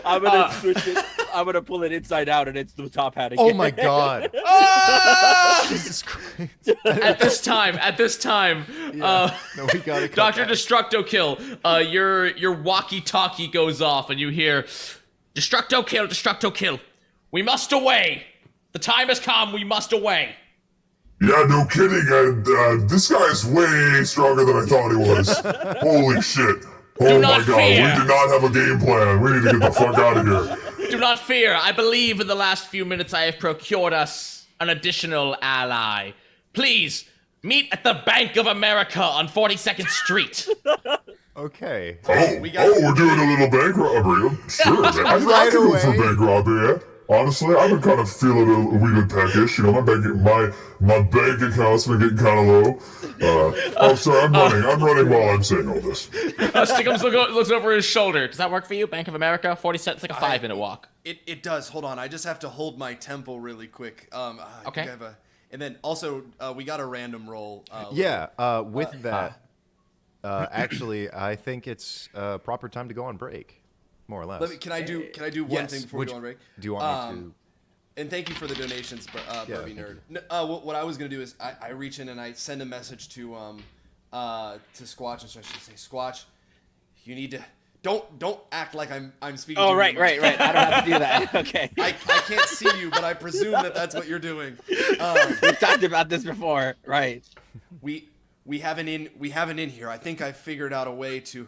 I'm gonna switch it. I'm gonna pull it inside out, and it's the top hat again. Oh my god! Jesus Christ! At this time, No, we gotta cut Dr. that. Destructo Kill, your walkie-talkie goes off, and you hear, Destructo Kill, Destructo Kill. We must away. The time has come. We must away. Yeah, no kidding. And this guy's way stronger than I thought he was. Holy shit. Oh my not god, fear. we did not have a game plan. We need to get the fuck out of here. Do not fear. I believe in the last few minutes I have procured us an additional ally. Please, meet at the Bank of America on 42nd Street. Okay. We're doing a little bank robbery. Sure, man. I Right can go for away. bank robbery, yeah. Honestly, I've been kind of feeling a wee bit peckish. You know, my bank account's been getting kind of low. Sorry, I'm running while I'm saying all this. Stickums looks over his shoulder. Does that work for you? Bank of America, 40 cents, like a 5-minute walk. It does. Hold on. I just have to hold my tempo really quick. I think Okay. I have and then also we got a random roll. With that, actually, I think it's proper time to go on break, more or less. Can I do one Yes, thing before we go on break? Do you want me to? And thank you for the donations, Barbie thank Nerd. What I was gonna do is I reach in and I send a message to Squatch and so I should say, Squatch, you need to don't act like I'm speaking. Oh, to right. you. I don't have to do that. Okay. I can't see you, but I presume that's what you're doing. We've talked about this before, right? We have an in here. I think I figured out a way to.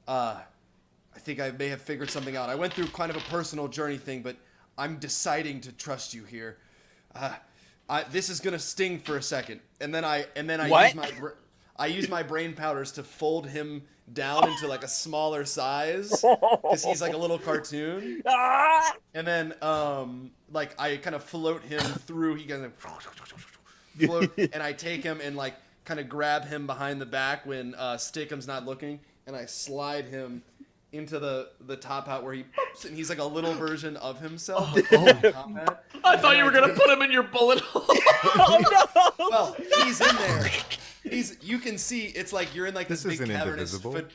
I think I may have figured something out. I went through kind of a personal journey thing, but I'm deciding to trust you here. This is gonna sting for a second, and then I use my brain powders to fold him down into like a smaller size because he's like a little cartoon. And then like I kind of float him through. He kind of float, and I take him and like kind of grab him behind the back when Stickum's not looking, and I slide him into the top hat where he pops, and he's like a little version of himself. Top hat. I thought you were gonna put him in your bullet hole. Oh no! Well, he's in there. You can see it's like you're in like this big isn't cavernous. indivisible.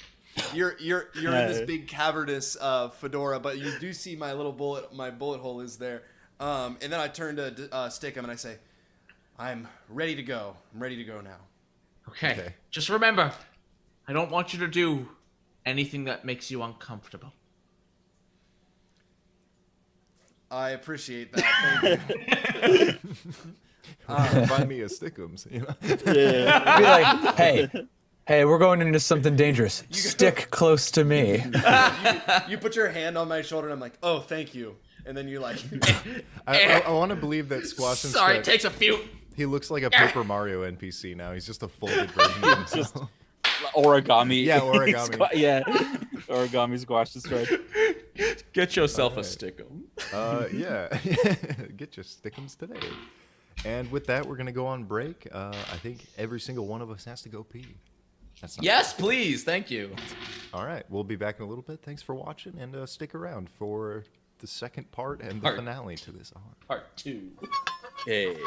You're in this big cavernous fedora, but you do see my bullet hole is there. And then I turn to Stickum and I say, "I'm ready to go. I'm ready to go now." Okay. Just remember, I don't want you to do anything that makes you uncomfortable. I appreciate that. Thank you. Find me a Stickums, you know? Be like, hey, we're going into something dangerous. Stick close to me. You put your hand on my shoulder and I'm like, "Oh, thank you." And then you like, I want to believe that Squash and Sorry, Stretch, it takes a few. he looks like a Paper Mario NPC now. He's just a folded version of himself. Origami. Yeah, origami. Yeah. Origami squash to stretch. Get yourself a Stickum. Yeah. Get your Stickums today. And with that, we're going to go on break. I think every single one of us has to go pee. That's not Yes, please. Thank you. All right. We'll be back in a little bit. Thanks for watching, and stick around for the second part and the Part. finale to this arc. Part 2. Hey.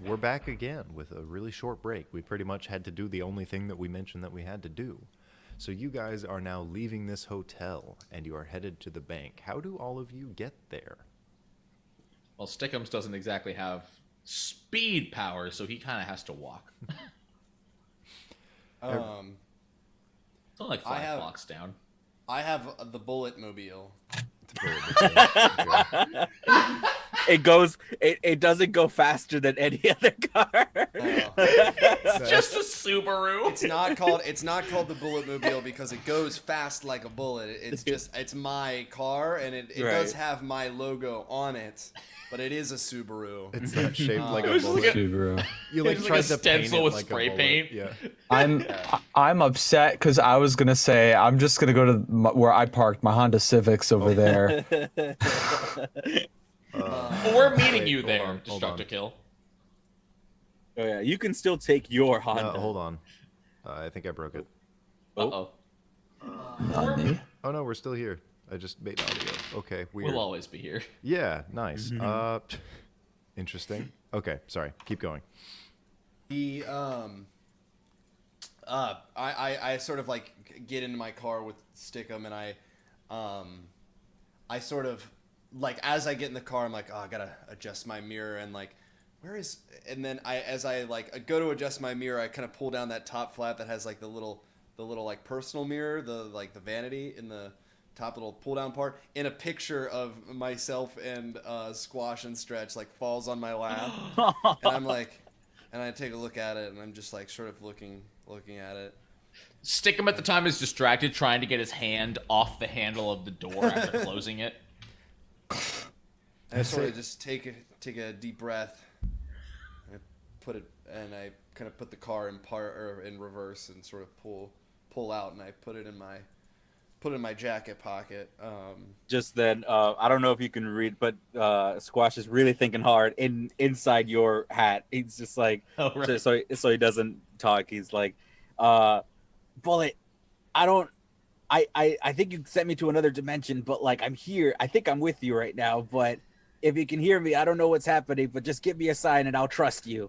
we're back again with a really short break. We pretty much had to do the only thing that we mentioned that we had to do. So you guys are now leaving this hotel, and you are headed to the bank. How do all of you get there? Well, Stickums doesn't exactly have speed powers, so he kind of has to walk. It's only like 5 blocks down. I have the bullet mobile. It goes. It doesn't go faster than any other car. It's just a Subaru. It's not called the bullet mobile because it goes fast like a bullet. It's my car, and it does have my logo on it, but it is a Subaru. It's not shaped like a It was bullet. like Subaru. You like It's tried like a to paint stencil it with like a spray bullet. paint. Yeah. I'm upset because I was gonna say I'm just gonna go to where I parked my Honda Civics over there. Well, we're meeting Wait, you hold there, on, hold Destructor on. Kill. Oh yeah, you can still take your Honda. No, hold on. I think I broke it. Uh-oh. Oh no, we're still here. I just made audio. Okay, weird. We'll always be here. Yeah, nice. Interesting. Okay, sorry. Keep going. The I sort of like get into my car with Stickum, and I sort of like as I get in the car, I'm like, oh, I gotta adjust my mirror, and like, and then as I like go to adjust my mirror, I kind of pull down that top flap that has like the little like personal mirror, the vanity in the top little pull down part, and a picture of myself and Squash and Stretch like falls on my lap, and I'm like, and I take a look at it, and I'm just like sort of looking at it. Stickum at the time is distracted, trying to get his hand off the handle of the door after closing it. And I sort of just take a deep breath. I kind of put the car in reverse and sort of pull out, and I put it in my jacket pocket. Just then, I don't know if you can read, but Squash is really thinking hard inside your hat. He's just like, Oh, right. so he doesn't talk. He's like, Bullet, I think you sent me to another dimension, but like I'm here. I think I'm with you right now, but if you can hear me, I don't know what's happening, but just give me a sign and I'll trust you.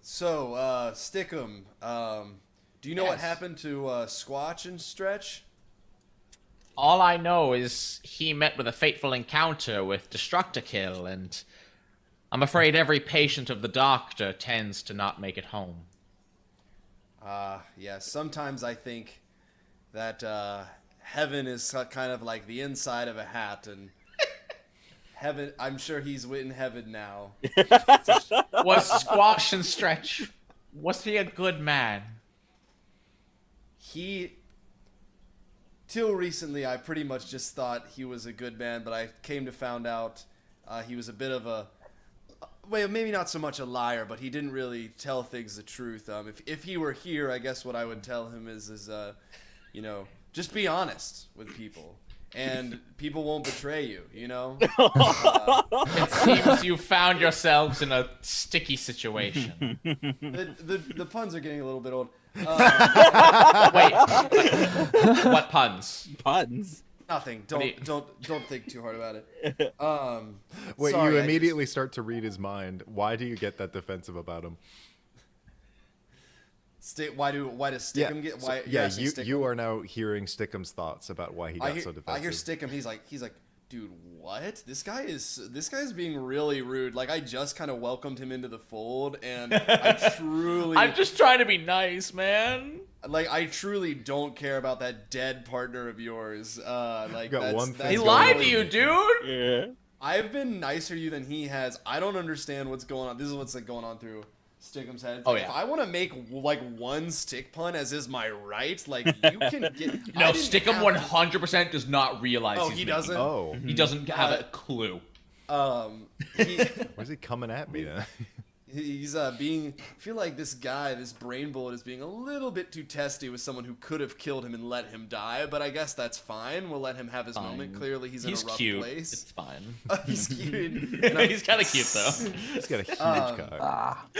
So, Stickum, do you know what happened to Squatch and Stretch? All I know is he met with a fateful encounter with Destructor Kill, and I'm afraid every patient of the doctor tends to not make it home. Yeah, sometimes I think that heaven is kind of like the inside of a hat, and heaven, I'm sure he's in heaven now. Was Squash and Stretch, was he a good man? Till recently, I pretty much just thought he was a good man, but I came to find out he was a bit of a, well, maybe not so much a liar, but he didn't really tell things the truth. If he were here, I guess what I would tell him is just be honest with people, and people won't betray you. It seems you found yourselves in a sticky situation. The puns are getting a little bit old. Wait, what puns? Puns. Nothing. Don't think too hard about it. Wait, sorry, you I immediately start to read his mind. Why do you get that defensive about him? Why does Stickum get? Why? You are now hearing Stickum's thoughts about why he got so defensive. I hear Stickum. He's like, dude, what? This guy is being really rude. Like, I just kind of welcomed him into the fold, and I'm just trying to be nice, man. Like, I truly don't care about that dead partner of yours. Like, got one thing He going lied on. to you, dude. Yeah. I've been nicer to you than he has. I don't understand what's going on. This is what's like going on through Stickum's head. Oh, Like, yeah. If I want to make like one stick pun, as is my right, like you can get. No, I didn't Stickum have- 100% does not realize. Oh, he's he making- doesn't. Oh, He doesn't have a clue. where's he coming at me then? He's being. I feel like this brain bullet, is being a little bit too testy with someone who could have killed him and let him die. But I guess that's fine. We'll let him have his moment. Clearly, he's in a rough cute. place. It's fine. He's cute. He's kind of cute though. He's got a huge cock.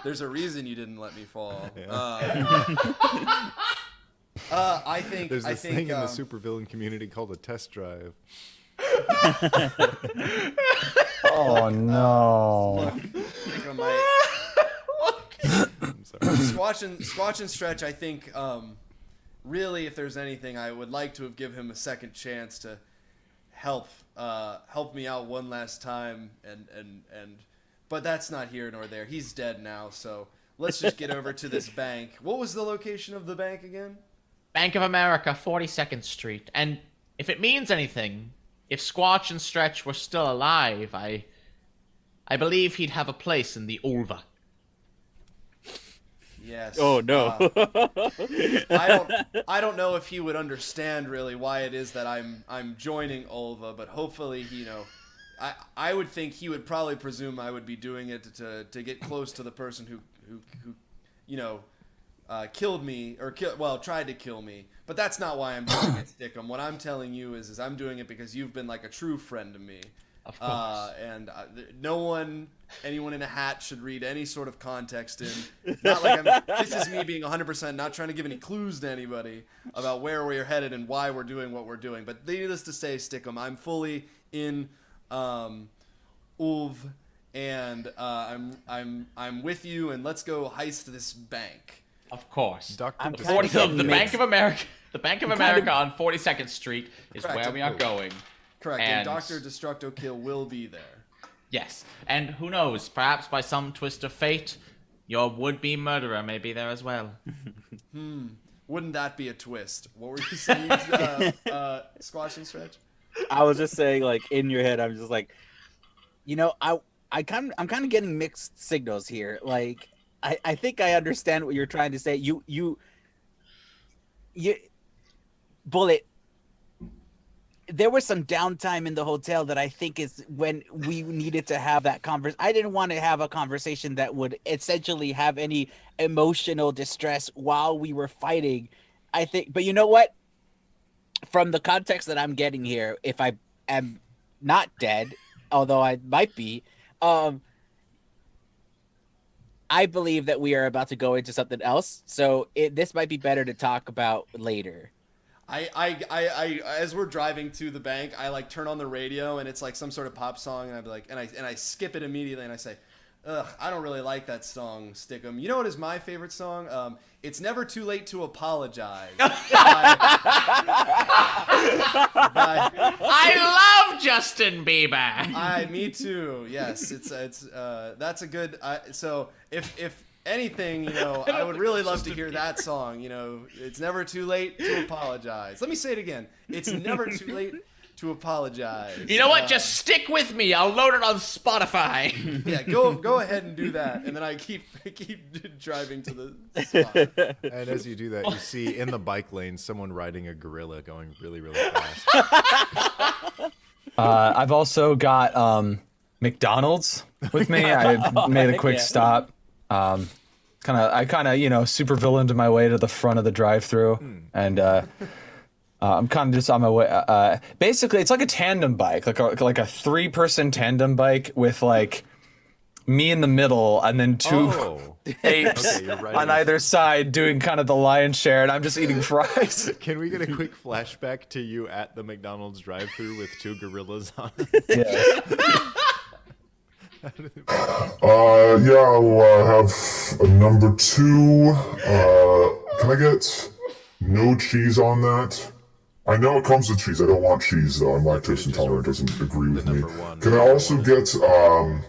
There's a reason you didn't let me fall. Yeah. I think. There's I this think. thing in the supervillain community called a test drive. Oh no. Think I might- I'm sorry. Squatch and Stretch, I think, really, if there's anything, I would like to have given him a second chance to help me out one last time, but that's not here nor there. He's dead now, so let's just get over to this bank. What was the location of the bank again? Bank of America, 42nd Street. And if it means anything, if Squatch and Stretch were still alive, I believe he'd have a place in the Ulva. Yes. Oh no. I don't know if he would understand really why it is that I'm joining Ulva, but hopefully I would think he would probably presume I would be doing it to get close to the person who killed me or tried to kill me. But that's not why I'm doing it, Stickum. What I'm telling you is I'm doing it because you've been like a true friend to me. Of course. And anyone in a hat should read any sort of context in. Not like this is me being 100% not trying to give any clues to anybody about where we're headed and why we're doing what we're doing. But needless to say, Stickum, I'm fully in Ulv, and I'm with you, and let's go heist this bank. Of course. Dr. The Bank of America. The Bank of America on 42nd Street is Correct. where we are going. Correct, And and Dr. Destructo Kill will be there. Yes, and who knows? Perhaps by some twist of fate, your would-be murderer may be there as well. Wouldn't that be a twist? What were you saying, Squash and Stretch? I was just saying, like, in your head, I'm just like, I'm kind of getting mixed signals here. Like, I think I understand what you're trying to say. You Bullet. There was some downtime in the hotel that I think is when we needed to have that conversation. I didn't want to have a conversation that would essentially have any emotional distress while we were fighting. I think, but you know what? From the context that I'm getting here, if I am not dead, although I might be, I believe that we are about to go into something else. So this might be better to talk about later. I as we're driving to the bank, I like turn on the radio and it's like some sort of pop song, and I'd be like, and I skip it immediately, and I say, ugh, I don't really like that song, Stickum. You know what is my favorite song? It's Never Too Late to Apologize. I love Justin Bieber. Me too. Yes, it's that's a good. So if anything, I would really love to hear that song. It's never too late to apologize. Let me say it again. It's never too late to apologize. You know what? Just stick with me. I'll load it on Spotify. Yeah, go ahead and do that, and then I keep driving to the spot. And as you do that, you see in the bike lane someone riding a gorilla going really, really fast. I've also got McDonald's with me. I made a quick stop. I kind of super villained my way to the front of the drive-through, and I'm kind of just on my way. Basically, it's like a tandem bike, like a 3-person tandem bike with like me in the middle, and then two apes Okay, you're right. on either side doing kind of the lion's share, and I'm just eating fries. Can we get a quick flashback to you at the McDonald's drive-thru with 2 gorillas on? Yeah. I'll have a number 2. Can I get no cheese on that? I know it comes with cheese. I don't want cheese though. I'm lactose intolerant. Doesn't agree with me. Can I also get I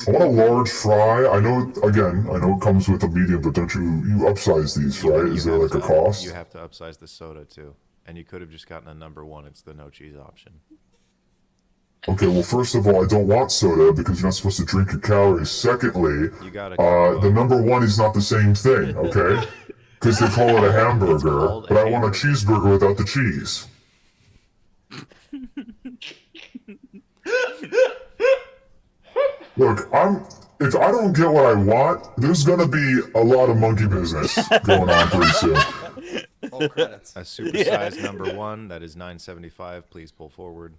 want a large fry. I know it comes with a medium, but don't you upsize these, right? Is there like a cost? You have to upsize the soda too, and you could have just gotten a number 1. It's the no cheese option. Okay, well, first of all, I don't want soda because you're not supposed to drink your calories. Secondly, You gotta the number 1 is not the same thing, okay? Because they call it a hamburger, called but a I want a cheeseburger without the cheese. Look, if I don't get what I want, there's gonna be a lot of monkey business going on pretty soon. Roll credits. A supersized number 1 that is $9.75. Please pull forward.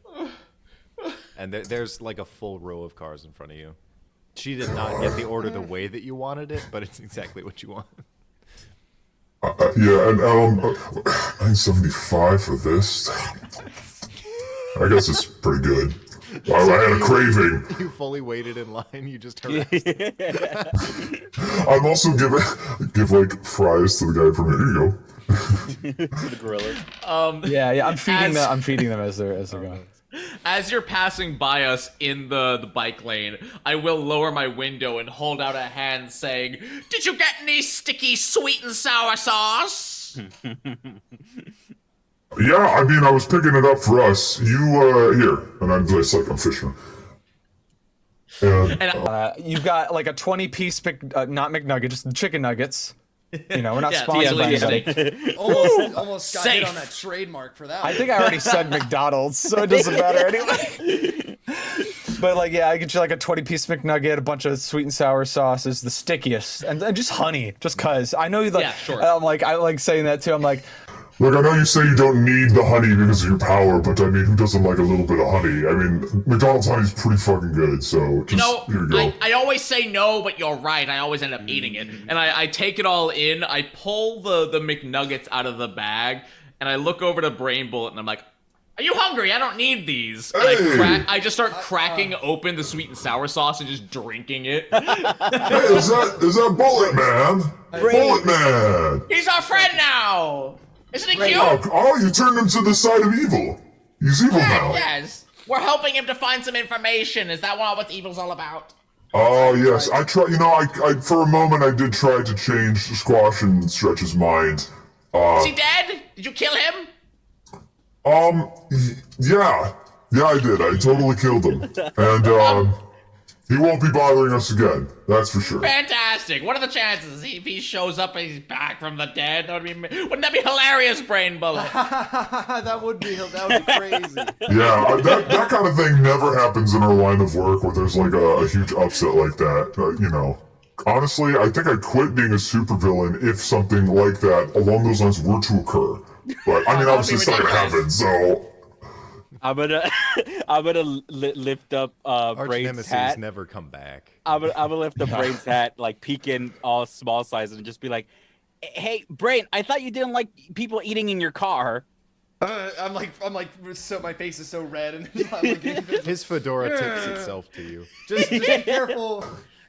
And there's like a full row of cars in front of you. She did not get the order the way that you wanted it, but it's exactly what you want. Yeah, and $9.75 for this. I guess it's pretty good. I had a craving. You fully waited in line. You just harassed. I'm also give like fries to the guy from here. Here you go. The gorillas. Yeah. I'm feeding them as they're going. As you're passing by us in the bike lane, I will lower my window and hold out a hand saying, "Did you get any sticky sweet and sour sauce?" Yeah, I mean, I was picking it up for us. You, here. And I'm just like, I'm fishing. And, You've got like a 20-piece, not McNugget, just the chicken nuggets. You know, we're not Yeah, sponsored by easily anybody. Almost got hit Safe. on that trademark for that I one. think I already said McDonald's, so it doesn't matter anyway. But like, yeah, I get you like a 20-piece McNugget, a bunch of sweet and sour sauces, the stickiest, and just honey, just cause. I know you like. Yeah, sure. I like saying that too. I'm like, look, I know you say you don't need the honey because of your power, but I mean, who doesn't like a little bit of honey? I mean, McDonald's honey's pretty fucking good, so just, here you go. I always say no, but you're right. I always end up eating it. And I take it all in. I pull the McNuggets out of the bag, and I look over to Brain Bullet, and I'm like, "Are you hungry? I don't need these." And Hey! I just start cracking open the sweet and sour sauce and just drinking it. Hey, is that Bullet Man? Bullet Man! He's our friend now! Isn't he cute? Oh, you turned him to the side of evil. He's evil now. Yes. We're helping him to find some information. Is that what evil's all about? Oh, yes. I try, I for a moment I did try to change Squash and Stretch's mind. Is he dead? Did you kill him? Yeah. Yeah, I did. I totally killed him. And, he won't be bothering us again. That's for sure. Fantastic. What are the chances if he shows up and he's back from the dead? Wouldn't that be hilarious, Brain Bullet? that would be crazy. Yeah, that kind of thing never happens in our line of work where there's like a huge upset like that. Honestly, I think I'd quit being a supervillain if something like that along those lines were to occur. But I mean, obviously it's not gonna happen, so... I'm gonna lift up Arch Brain's nemesis hat. never come back. I'm gonna lift up Brain's hat, like peek in all small size, and just be like, "Hey, Brain, I thought you didn't like people eating in your car." I'm like, so my face is so red, and I'm like, His fedora tips itself to you. just be careful.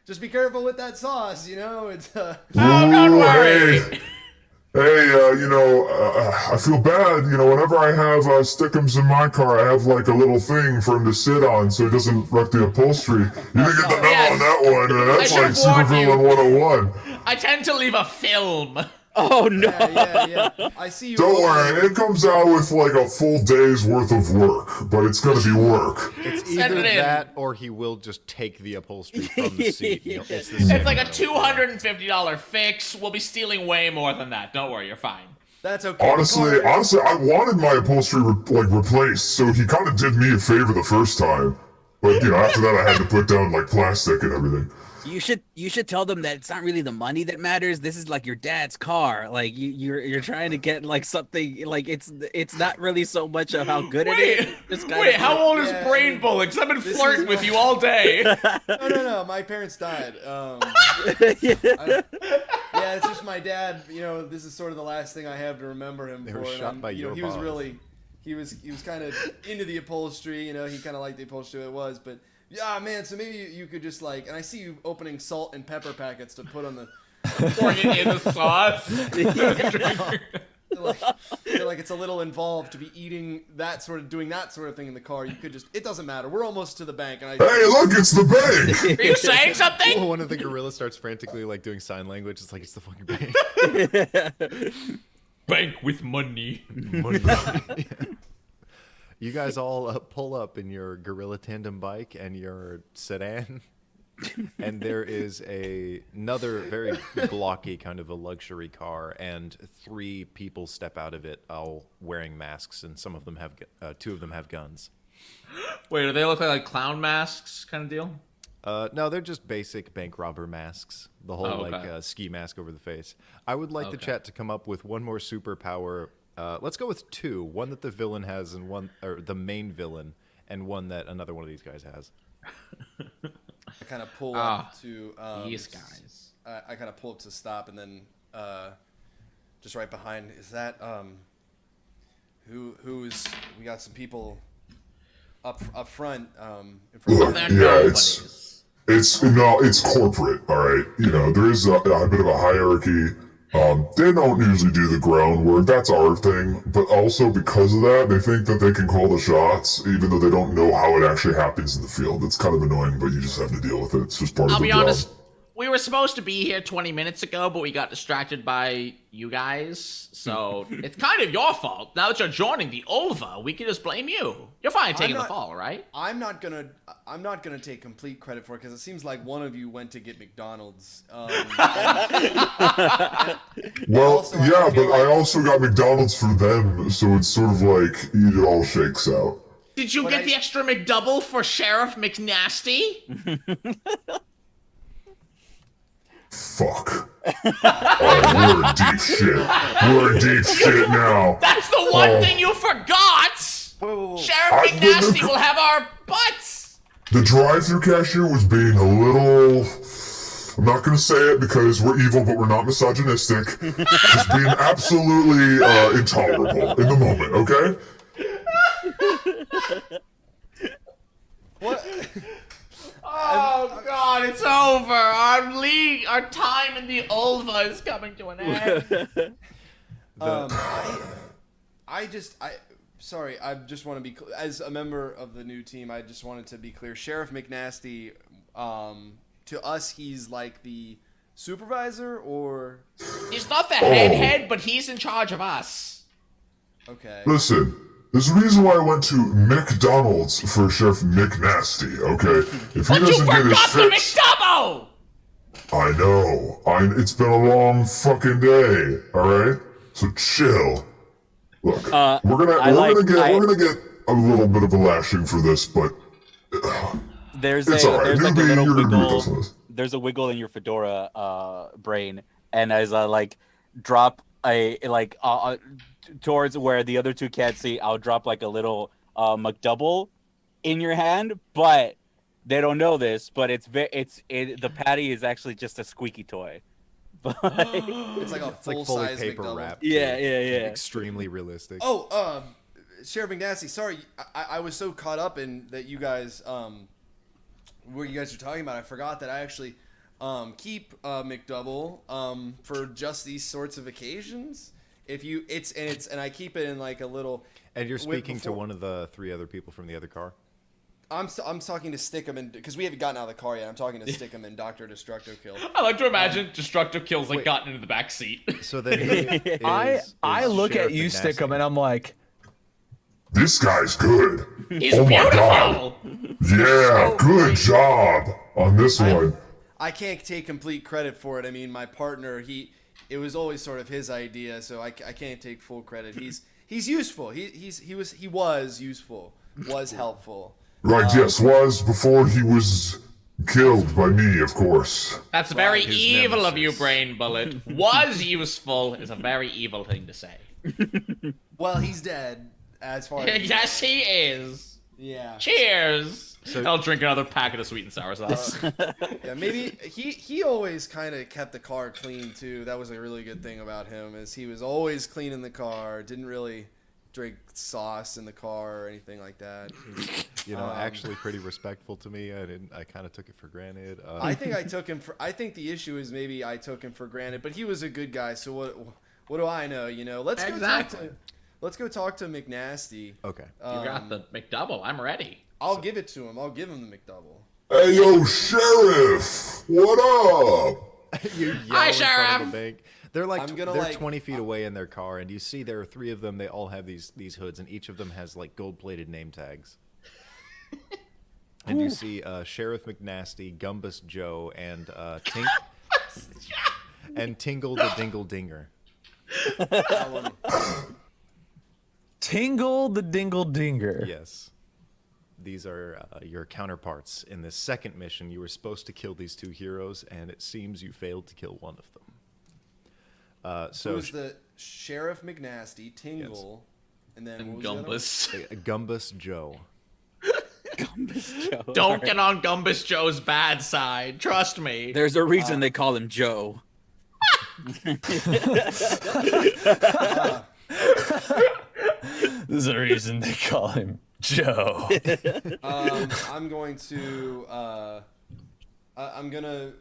Just be careful with that sauce. It's. Don't worry. Hey, I feel bad. Whenever I have Stickums in my car, I have like a little thing for him to sit on so he doesn't wreck the upholstery. You didn't get the memo on that one. That's like Supervillain 101. I tend to leave a film. Oh no! Yeah. I see you. Don't worry, it comes out with like a full day's worth of work, but it's gonna be work. It's Send either it in. that or he will just take the upholstery from the seat. It's the It's same like a matter. $250 fix. We'll be stealing way more than that. Don't worry, you're fine. That's okay. Honestly, I wanted my upholstery replaced, so he kind of did me a favor the first time. But after that, I had to put down like plastic and everything. You should tell them that it's not really the money that matters. This is like your dad's car. Like you're trying to get like something like it's not really so much of how good it is. Just kind Wait, of how old is Yeah, Brain Bullet? Because I've been this flirting is with my- you all day. No. My parents died. Yeah, it's just my dad. This is sort of the last thing I have to remember him They for. were and shot by your he was boss. really, he was kind of into the upholstery. He kind of liked the upholstery it was, but yeah, man. So maybe you could just like, and I see you opening salt and pepper packets to put on the. Pouring it in the sauce. feel like it's a little involved to be doing that sort of thing in the car. You could just, it doesn't matter. We're almost to the bank, and Hey, look, it's the bank! Are you saying something? One of the gorillas starts frantically like doing sign language. It's like it's the fucking bank. Bank with money. Yeah. You guys all pull up in your gorilla tandem bike and your sedan, and there is another very blocky kind of a luxury car, and 3 people step out of it, all wearing masks, and some of them have 2 of them have guns. Wait, do they look like clown masks kind of deal? No, they're just basic bank robber masks. The whole Oh, okay. like ski mask over the face. I would like the Okay. chat to come up with one more superpower. Let's go with 2. One that the villain has, and one, or the main villain, and one that another one of these guys has. I kind of pull up to These guys. I kind of pull up to stop, and then just right behind is that who's we got some people up front. In front Look, of They're yeah, nobodies. it's corporate, all right. You know, there is a bit of a hierarchy. They don't usually do the groundwork. That's our thing. But also because of that, they think that they can call the shots, even though they don't know how it actually happens in the field. It's kind of annoying, but you just have to deal with it. It's just part I'll of the be job. honest. We were supposed to be here 20 minutes ago, but we got distracted by you guys. So it's kind of your fault. Now that you're joining the Ulva, we can just blame you. You're fine taking the fall, right? I'm not gonna take complete credit for it because it seems like one of you went to get McDonald's. Well, also, I yeah, feel but I like- also got McDonald's for them, so it's sort of like it all shakes out. Did you get the extra McDouble for Sheriff McNasty? Fuck. Oh, we're in deep shit. We're in deep shit now. That's the one Oh. thing you forgot! Whoa. Sheriff I McNasty didn't- will have our butts! The drive-through cashier was being a little... I'm not gonna say it because we're evil, but we're not misogynistic. Just being absolutely intolerable in the moment, okay? What? Oh god, it's over! Our time in the Ulva is coming to an end. Sorry, I just want to be as a member of the new team. I just wanted to be clear. Sheriff McNasty, to us, he's like the supervisor, or He's not the head, but he's in charge of us. okay. Listen, there's a reason why I went to McDonald's for Sheriff McNasty, okay? If he But you doesn't get his forgot the fix... McDouble! I know. It's been a long fucking day, alright? So chill. Look, we're gonna get a little bit of a lashing for this, but There's it's alright. there's like a Newbie, little you're gonna be with us wiggle. on this. There's a wiggle in your fedora brain, and as I like drop towards where the other two can't see, I'll drop like a little McDouble in your hand, but they don't know this. But the patty is actually just a squeaky toy. But It's like a It's like fully full-size paper McDouble. wrapped. yeah. Extremely realistic. Oh, Sheriff McNasty, sorry, I was so caught up in that you guys, what you guys are talking about, I forgot that I actually keep McDouble for just these sorts of occasions. And I keep it in like a little. And you're Wait, speaking to before- one of the three other people from the other car? I'm talking to Stickum and because we haven't gotten out of the car yet. I'm talking to Stickum and Dr. Destructo Kill. I like to imagine Destructive Kills like gotten into the back seat. So then he I look Sheriff at you, McNasty. Stickum, and I'm like, This guy's good. He's Oh my beautiful! God. Yeah, good job on this one. I can't take complete credit for it. I mean, my partner, it was always sort of his idea, so I can't take full credit. He's useful. He was useful. Was helpful. Right, yes, was before he was killed by me, of course. That's very his evil of you, nemesis. Brain Bullet. Was useful is a very evil thing to say. Well, he's dead. As far as Yes, he is. yeah. Cheers! So- I'll drink another packet of sweet and sour sauce. Yeah, maybe he always kind of kept the car clean too. That was a really good thing about him, is he was always cleaning the car. Didn't really drink sauce in the car or anything like that. You know, actually pretty respectful to me. I kind of took it for granted. I think I took him for. I think the issue is maybe I took him for granted, but he was a good guy. So what do I know? You know, let's go talk to McNasty. Okay. You got the McDouble. I'm ready. I'll give it to him. I'll give him the McDouble. Hey, yo, Sheriff! What up? You yell Hi, in front of Sheriff. the bank. They're like I'm gonna, they're like- 20 feet away in their car, and you see there are three of them. They all have these hoods, and each of them has like gold-plated name tags. And you see Sheriff McNasty, Gumbus Joe, and and Tingle the Dingle Dinger. That one. Tingle the Dingle Dinger. Yes. These are your counterparts. In this second mission, you were supposed to kill these two heroes, and it seems you failed to kill one of them. So it was the Sheriff McNasty, Tingle, and then And what was the other one? Gumbus. Gumbus Joe. Don't get on Gumbus Joe's bad side. Trust me. There's a reason they call him Joe. There's a reason they call him Joe. I'm going to. I'm gonna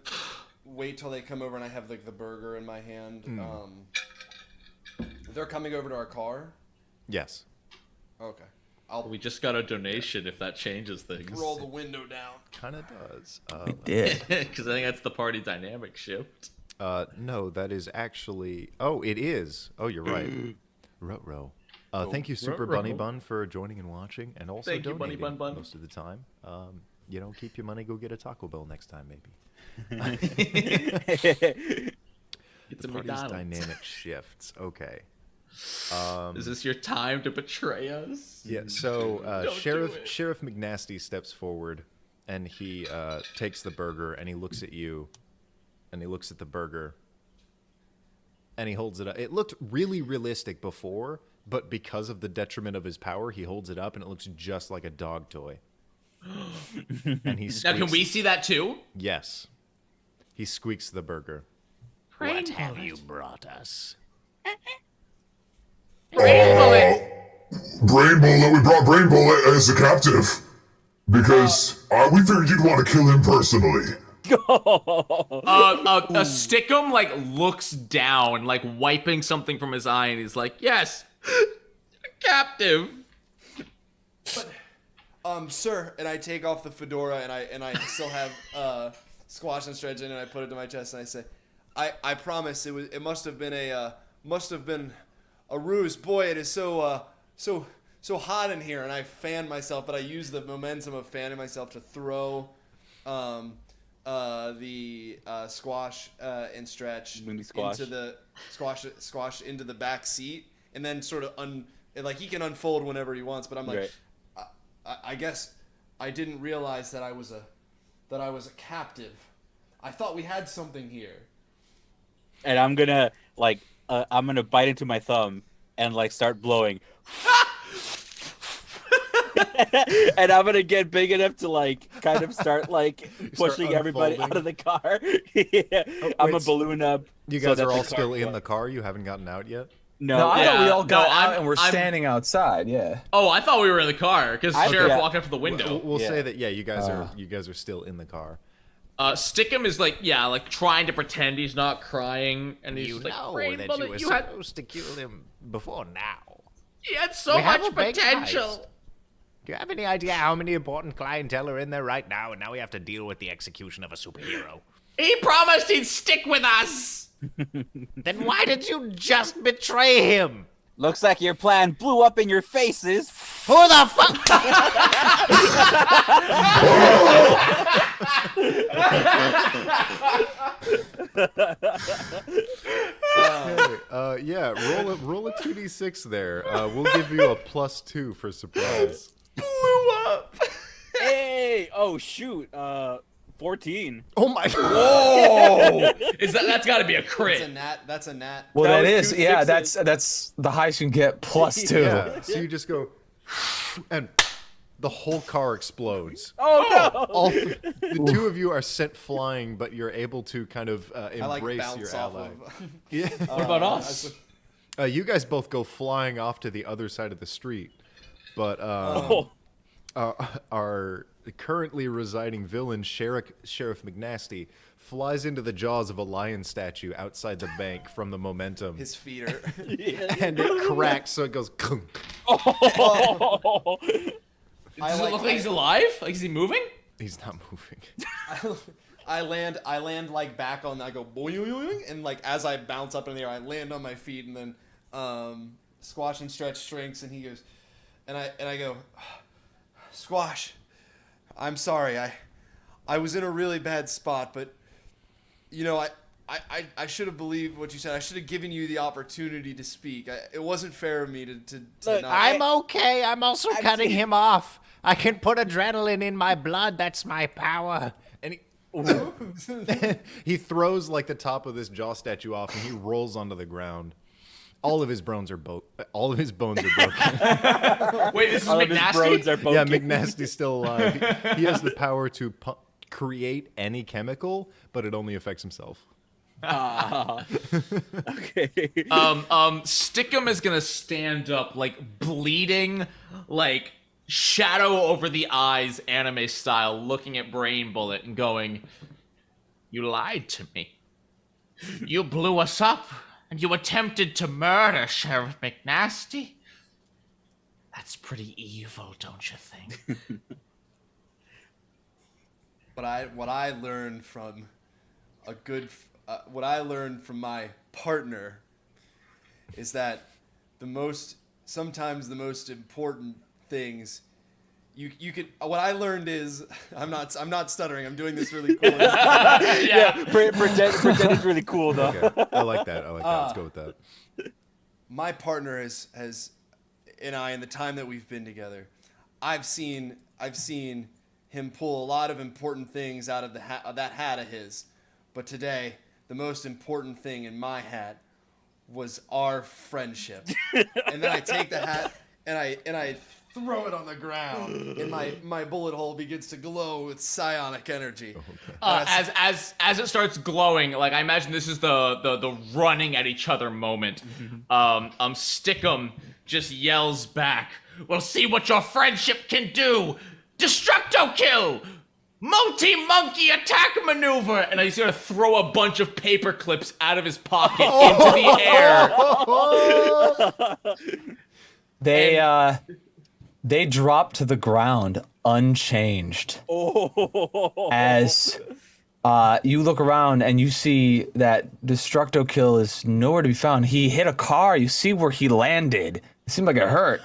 wait till they come over and I have like the burger in my hand. They're coming over to our car. Yes. Okay. We just got a donation if that changes things. Roll the window down. Kind of does. We did. Because I think that's the party dynamic shift. No, that is actually. Oh, it is. Oh, you're right. Ruh-roh. Thank you, Super Bunny Bun, for joining and watching, and also Thank you, Bunny donating Bun Bun. most of the time. Keep your money. Go get a Taco Bell next time, maybe. It's a Party's McDonald's. dynamic shifts. Okay. Is this your time to betray us? Yeah. So Don't do it. Sheriff McNasty steps forward, and he takes the burger, and he looks at you, and he looks at the burger, and he holds it up. It looked really realistic before, but because of the detriment of his power, he holds it up, and it looks just like a dog toy. And he Now, squeaks. can we see that too? Yes. He squeaks the burger. What have you brought us? Brain Bullet. We brought Brain Bullet as a captive because we figured you'd want to kill him personally. Stickum like looks down, like wiping something from his eye, and he's like, "Yes, captive." Sir, and I take off the fedora and I still have Squash and Stretch in, and I put it to my chest and I say, I promise it must have been a ruse. Boy, it is so hot in here, and I fan myself, but I use the momentum of fanning myself to throw the Squash and Stretch Mooney Squash. into the squash into the back seat, and then sort of he can unfold whenever he wants, but I'm like, Right. I guess I didn't realize that I was a captive. I thought we had something here. And I'm gonna bite into my thumb and like start blowing. And I'm gonna get big enough to like kind of start like pushing everybody out of the car. Yeah. I'm a balloon up. You so guys that are the all car still in can- the car? You haven't gotten out yet? No, I thought we all got out I'm- and we're I'm- standing outside. Yeah. Oh, I thought we were in the car because Sheriff yeah. walked up to the window. We'll Yeah. say that. Yeah, you guys are still in the car. Stickum is like trying to pretend he's not crying, and he's just like, "Brain Bullet, you had to kill him before now. he had so much potential." Do you have any idea how many important clientele are in there right now, and now we have to deal with the execution of a superhero? He promised he'd stick with us. Then why did you just betray him? Looks like your plan blew up in your faces. Who the fuck? Roll a 2d6 there. We'll give you a +2 for surprise. Blew up. Hey! Oh shoot! 14. Oh my god! Whoa! That's got to be a That's a crit. nat. That's a nat. Well, That that was is. two Yeah, sixes. that's the highest you can get +2. Yeah. So you just go, and the whole car explodes. Oh no! All the two of you are sent flying, but you're able to kind of I like embrace bounce your off ally. of. Yeah. What about us? You guys both go flying off to the other side of the street, but our currently residing villain, Sheriff McNasty, flies into the jaws of a lion statue outside the bank from the momentum, His feet are. and it cracks, so it goes kunk. Does it look like he's alive? Like, is he moving? He's not moving. I land like back on. I go boing, and like as I bounce up in the air, I land on my feet, and then Squash and Stretch shrinks, and he goes, and I go, Squash, I'm sorry. I was in a really bad spot, but you know I should have believed what you said. I should have given you the opportunity to speak. It wasn't fair of me to Look, not. I'm okay. I'm also cutting him off. I can put adrenaline in my blood. That's my power. And he throws like the top of this jaw statue off, and he rolls onto the ground. All of his bones are broken. Wait, this is All of his McNasty? roads are Yeah, broken. McNasty's still alive. He has the power to create any chemical, but it only affects himself. Okay. Stickum is gonna stand up, like bleeding, like shadow over the eyes, anime style, looking at Brain Bullet and going, "You lied to me. You blew us up, and you attempted to murder Sheriff McNasty. That's pretty evil, don't you think?" What I learned from what I learned from my partner is that sometimes the most important things you can. What I learned is I'm not stuttering. I'm doing this really cool. Yeah. Pretend it's really cool though. Okay. I like that. Let's go with that. My partner has and I, in the time that we've been together, I've seen him pull a lot of important things out of that hat of his. But today, the most important thing in my hat was our friendship. And then I take the hat and I throw it on the ground, and my bullet hole begins to glow with psionic energy. As it starts glowing, like I imagine this is the running at each other moment. Stickum just yells back, "We'll see what your friendship can do! Destructo kill! Multi-monkey attack maneuver!" And he's gonna throw a bunch of paper clips out of his pocket into the air. They drop to the ground unchanged. As you look around and you see that Destructo Kill is nowhere to be found. He hit a car. You see where he landed. It seemed like it hurt,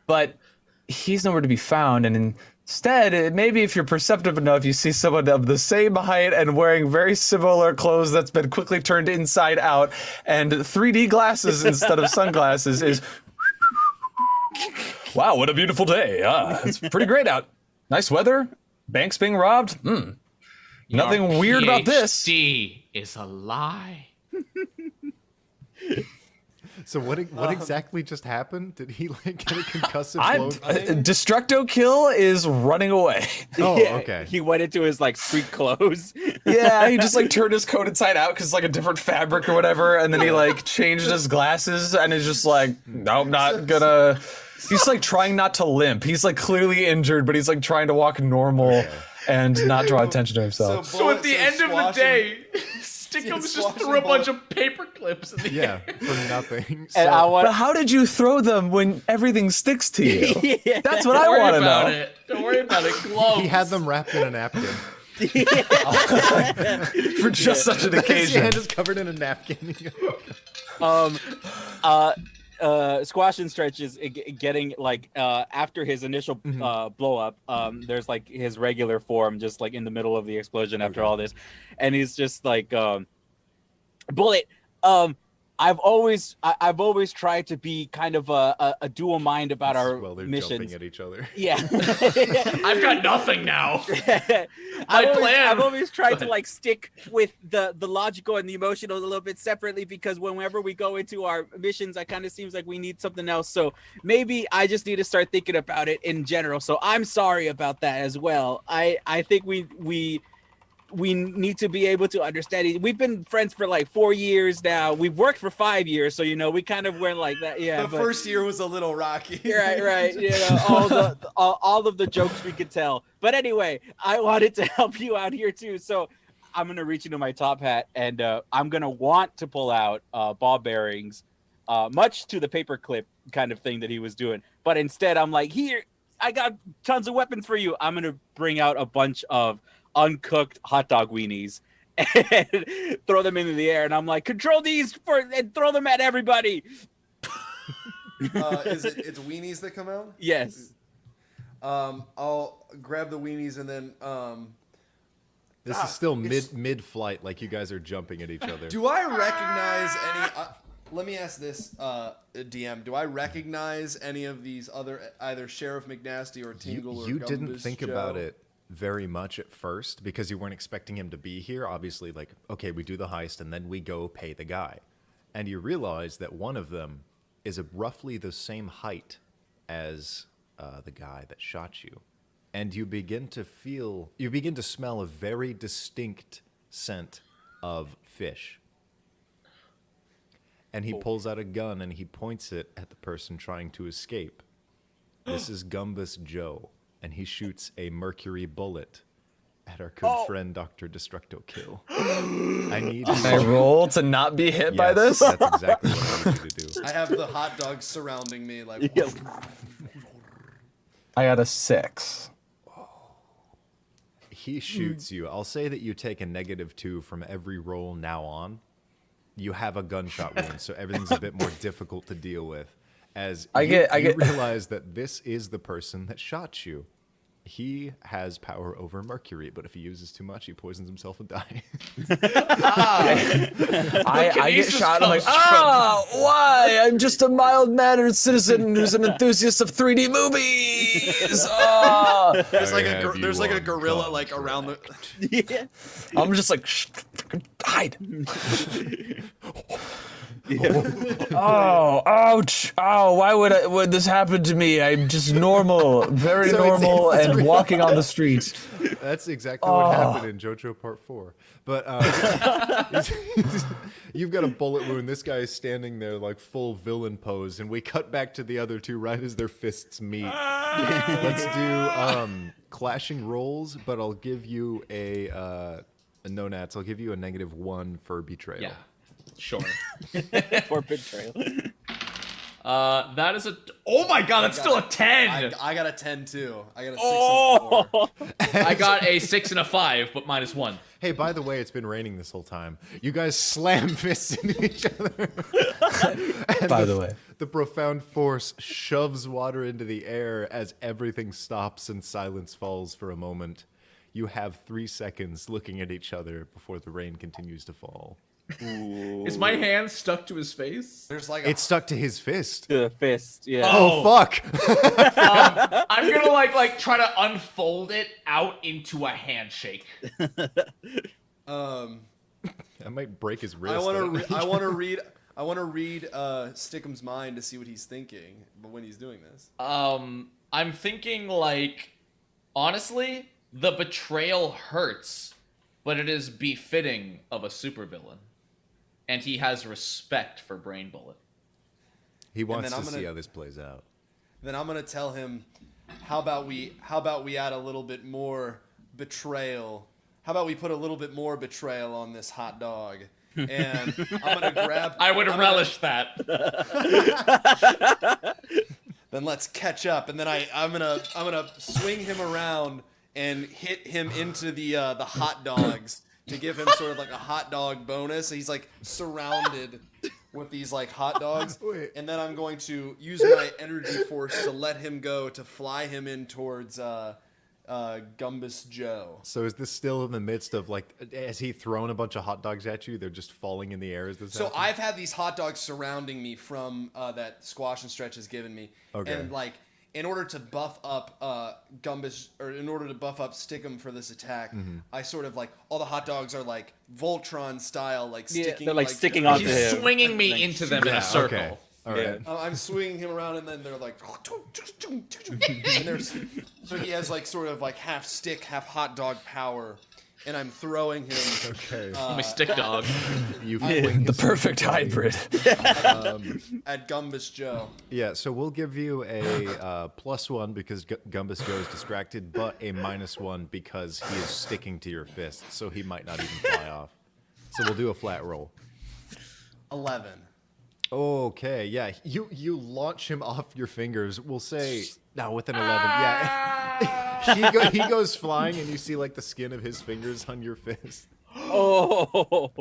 but he's nowhere to be found. And instead, maybe if you're perceptive enough, you see someone of the same height and wearing very similar clothes that's been quickly turned inside out and 3D glasses instead of sunglasses is... Wow, what a beautiful day. It's pretty great out. Nice weather. Banks being robbed. Nothing weird about this. PhD is a lie. So what exactly just happened? Did he like get a concussive blow? Destructo Kill is running away. Oh, Yeah, okay. He went into his like street clothes. Yeah, he just like turned his coat inside out because it's like a different fabric or whatever, and then he like changed his glasses and is just like, nope, not gonna. He's like trying not to limp. He's like clearly injured, but he's like trying to walk normal and not draw attention to himself. So at the end of the day, Stickums just threw a bunch of paper clips in the air. For nothing. And But how did you throw them when everything sticks to you? Yeah. That's what I want to know. Don't worry about it. Gloves. He had them wrapped in a napkin. For just such an His occasion. hand is covered in a napkin. Squash and Stretch is getting like after his initial blow up, there's like his regular form just like in the middle of the explosion after all this, and he's just like Bullet, I've always tried to be kind of a dual mind about our While they're missions. jumping at each other. Yeah. I've got nothing now. I've always tried to like stick with the logical and the emotional a little bit separately, because whenever we go into our missions, it kind of seems like we need something else. So maybe I just need to start thinking about it in general. So I'm sorry about that as well. I think we need to be able to understand it. We've been friends for like 4 years now. We've worked for 5 years, so you know we kind of went like that. Yeah, The first year was a little rocky. right. You know, all of the jokes we could tell. But anyway, I wanted to help you out here too. So I'm gonna reach into my top hat and I'm gonna want to pull out ball bearings, much to the paperclip kind of thing that he was doing. But instead, I'm like, here, I got tons of weapons for you. I'm gonna bring out a bunch of uncooked hot dog weenies and throw them into the air, and I'm like, control these and throw them at everybody. It's weenies that come out? Yes. I'll grab the weenies and then This is still mid-flight, like you guys are jumping at each other. do I recognize any let me ask this, DM. Do I recognize any of these either Sheriff McNasty or Tingle or You didn't Gumbus think Joe? about it very much at first because you weren't expecting him to be here. Obviously, like, okay, we do the heist and then we go pay the guy. And you realize that one of them is roughly the same height as the guy that shot you. And you begin to smell a very distinct scent of fish. and he pulls out a gun and he points it at the person trying to escape. This is Gumbus Joe, and he shoots a mercury bullet at our good friend Dr. Destructo Kill. I need Can I roll to not be hit by this? That's exactly what I need you to do. I have the hot dogs surrounding me, like. I got a 6. He shoots you. I'll say that you take a -2 from every roll now on. You have a gunshot wound, so everything's a bit more difficult to deal with. As you realize that this is the person that shot you. He has power over mercury, but if he uses too much, he poisons himself and dies. I get shot. I'm like, why? I'm just a mild-mannered citizen who's an enthusiast of 3D movies. There's like a gorilla like around the. I'm just like, hide. Oh, ouch! Oh, why would this happen to me? I'm just normal, very normal, and walking on the street. That's exactly what happened in JoJo Part 4. But you've got a bullet wound. This guy is standing there like full villain pose, and we cut back to the other two right as their fists meet. Let's do clashing rolls, but I'll give you a no nats. I'll give you a -1 for betrayal. Yeah. Sure. For betrayal. That is a. Oh my god, that's still a 10. I got a 10 too. I got a 6 and a 4. I got a 6 and a 5, but -1. Hey, by the way, it's been raining this whole time. You guys slam fists into each other. By the way, the profound force shoves water into the air as everything stops and silence falls for a moment. You have 3 seconds looking at each other before the rain continues to fall. Ooh. Is my hand stuck to his face? There's like It's stuck to his fist. To the fist, yeah. Oh fuck! I'm gonna like try to unfold it out into a handshake. I might break his wrist. I want to read Stickham's mind to see what he's thinking, but when he's doing this. I'm thinking like, honestly, the betrayal hurts, but it is befitting of a supervillain. And he has respect for Brain Bullet. He wants to see how this plays out. Then I'm gonna tell him, how about we add a little bit more betrayal? How about we put a little bit more betrayal on this hot dog? And I'm gonna grab. I would relish that. Then let's catch up, and then I'm gonna swing him around and hit him into the hot dogs to give him sort of like a hot dog bonus. He's like surrounded with these like hot dogs, and then I'm going to use my energy force to let him go, to fly him in towards Gumbus Joe. So is this still in the midst of like, has he thrown a bunch of hot dogs at you? They're just falling in the air as this So happens? I've had these hot dogs surrounding me from that Squash and Stretch has given me, and like, in order to buff up Gumbus, or in order to buff up Stickum for this attack, I sort of like, all the hot dogs are like Voltron style, like sticking. They're like sticking onto He's him. swinging me into them in a circle. Okay. All right. I'm swinging him around, and then they're like, and so he has like sort of like half stick, half hot dog power, and I'm throwing him. Okay. My stick dog. You fling the his perfect body. hybrid. At Gumbus Joe. Yeah, so we'll give you a +1 because Gumbus Joe is distracted, but a -1 because he is sticking to your fist, so he might not even fly off. So we'll do a flat roll. 11. Okay, yeah, you launch him off your fingers. We'll say no with an 11. Yeah, he goes flying, and you see like the skin of his fingers on your fist. Oh.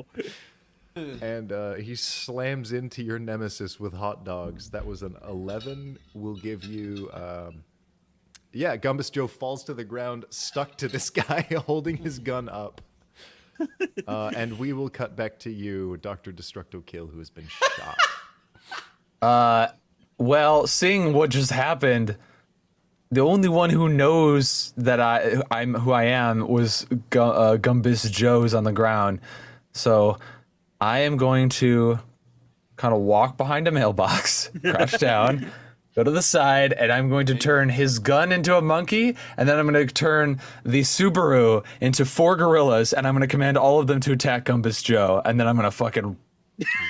And he slams into your nemesis with hot dogs. That was an 11. We'll give you... yeah, Gumbus Joe falls to the ground, stuck to this guy holding his gun up. And we will cut back to you, Dr. Destructo Kill, who has been shot. Well, seeing what just happened, the only one who knows that I'm who I am was Gumbus Joe's on the ground. So I am going to kind of walk behind a mailbox, crouch down, go to the side, and I'm going to turn his gun into a monkey, and then I'm going to turn the Subaru into 4 gorillas, and I'm going to command all of them to attack Gumbus Joe, and then I'm going to fucking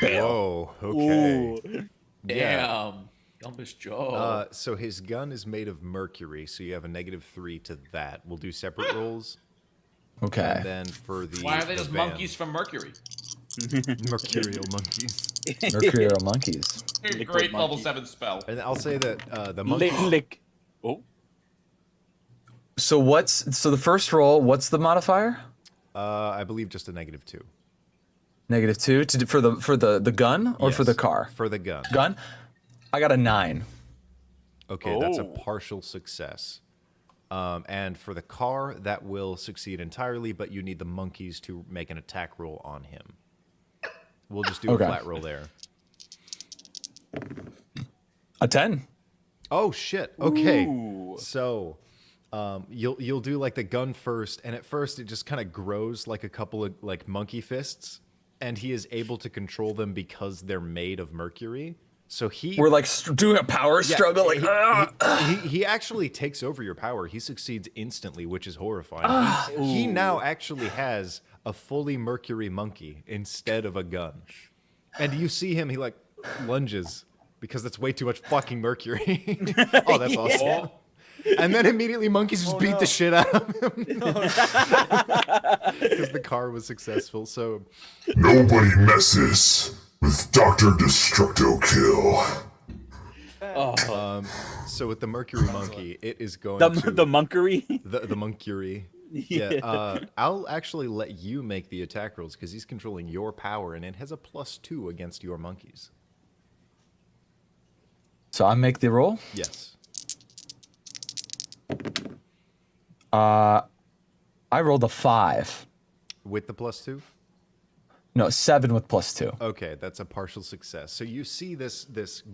Whoa. Okay. Ooh. Damn. Dumbest Joe. So his gun is made of mercury, so you have a -3 to that. We'll do separate rolls. Okay. And then for the Why are they the just van- monkeys from Mercury? Mercurial monkeys. Mercurial monkeys. Great level monkey. 7 spell. And I'll say that the monkey. Lick. Oh. So the first roll? What's the modifier? I believe just a -2. -2 for the gun or for Yes, the car? For the gun. Gun. I got a 9. Okay, that's a Oh. partial success. And for the car, that will succeed entirely, but you need the monkeys to make an attack roll on him. We'll just do Okay. a flat roll there. A 10. Oh shit. Okay. Ooh. So you'll do like the gun first, and at first it just kind of grows like a couple of like monkey fists, and he is able to control them because they're made of mercury. So We're like doing a power Yeah, struggle. Like, he actually takes over your power. He succeeds instantly, which is horrifying. He now actually has a fully mercury monkey instead of a gun. And you see him, he like lunges because that's way too much fucking mercury. Oh, that's awesome. And then immediately monkeys just beat the shit out of him. Because the car was successful. So Nobody messes with Dr. Destructo Kill. so with the mercury monkey, it is going The to the monkery. the monkery. Yeah, I'll actually let you make the attack rolls because he's controlling your power, and it has a +2 against your monkeys. so I make the roll. Yes. I rolled a 5. With the +2? No, 7 with +2. Okay, that's a partial success. So you see this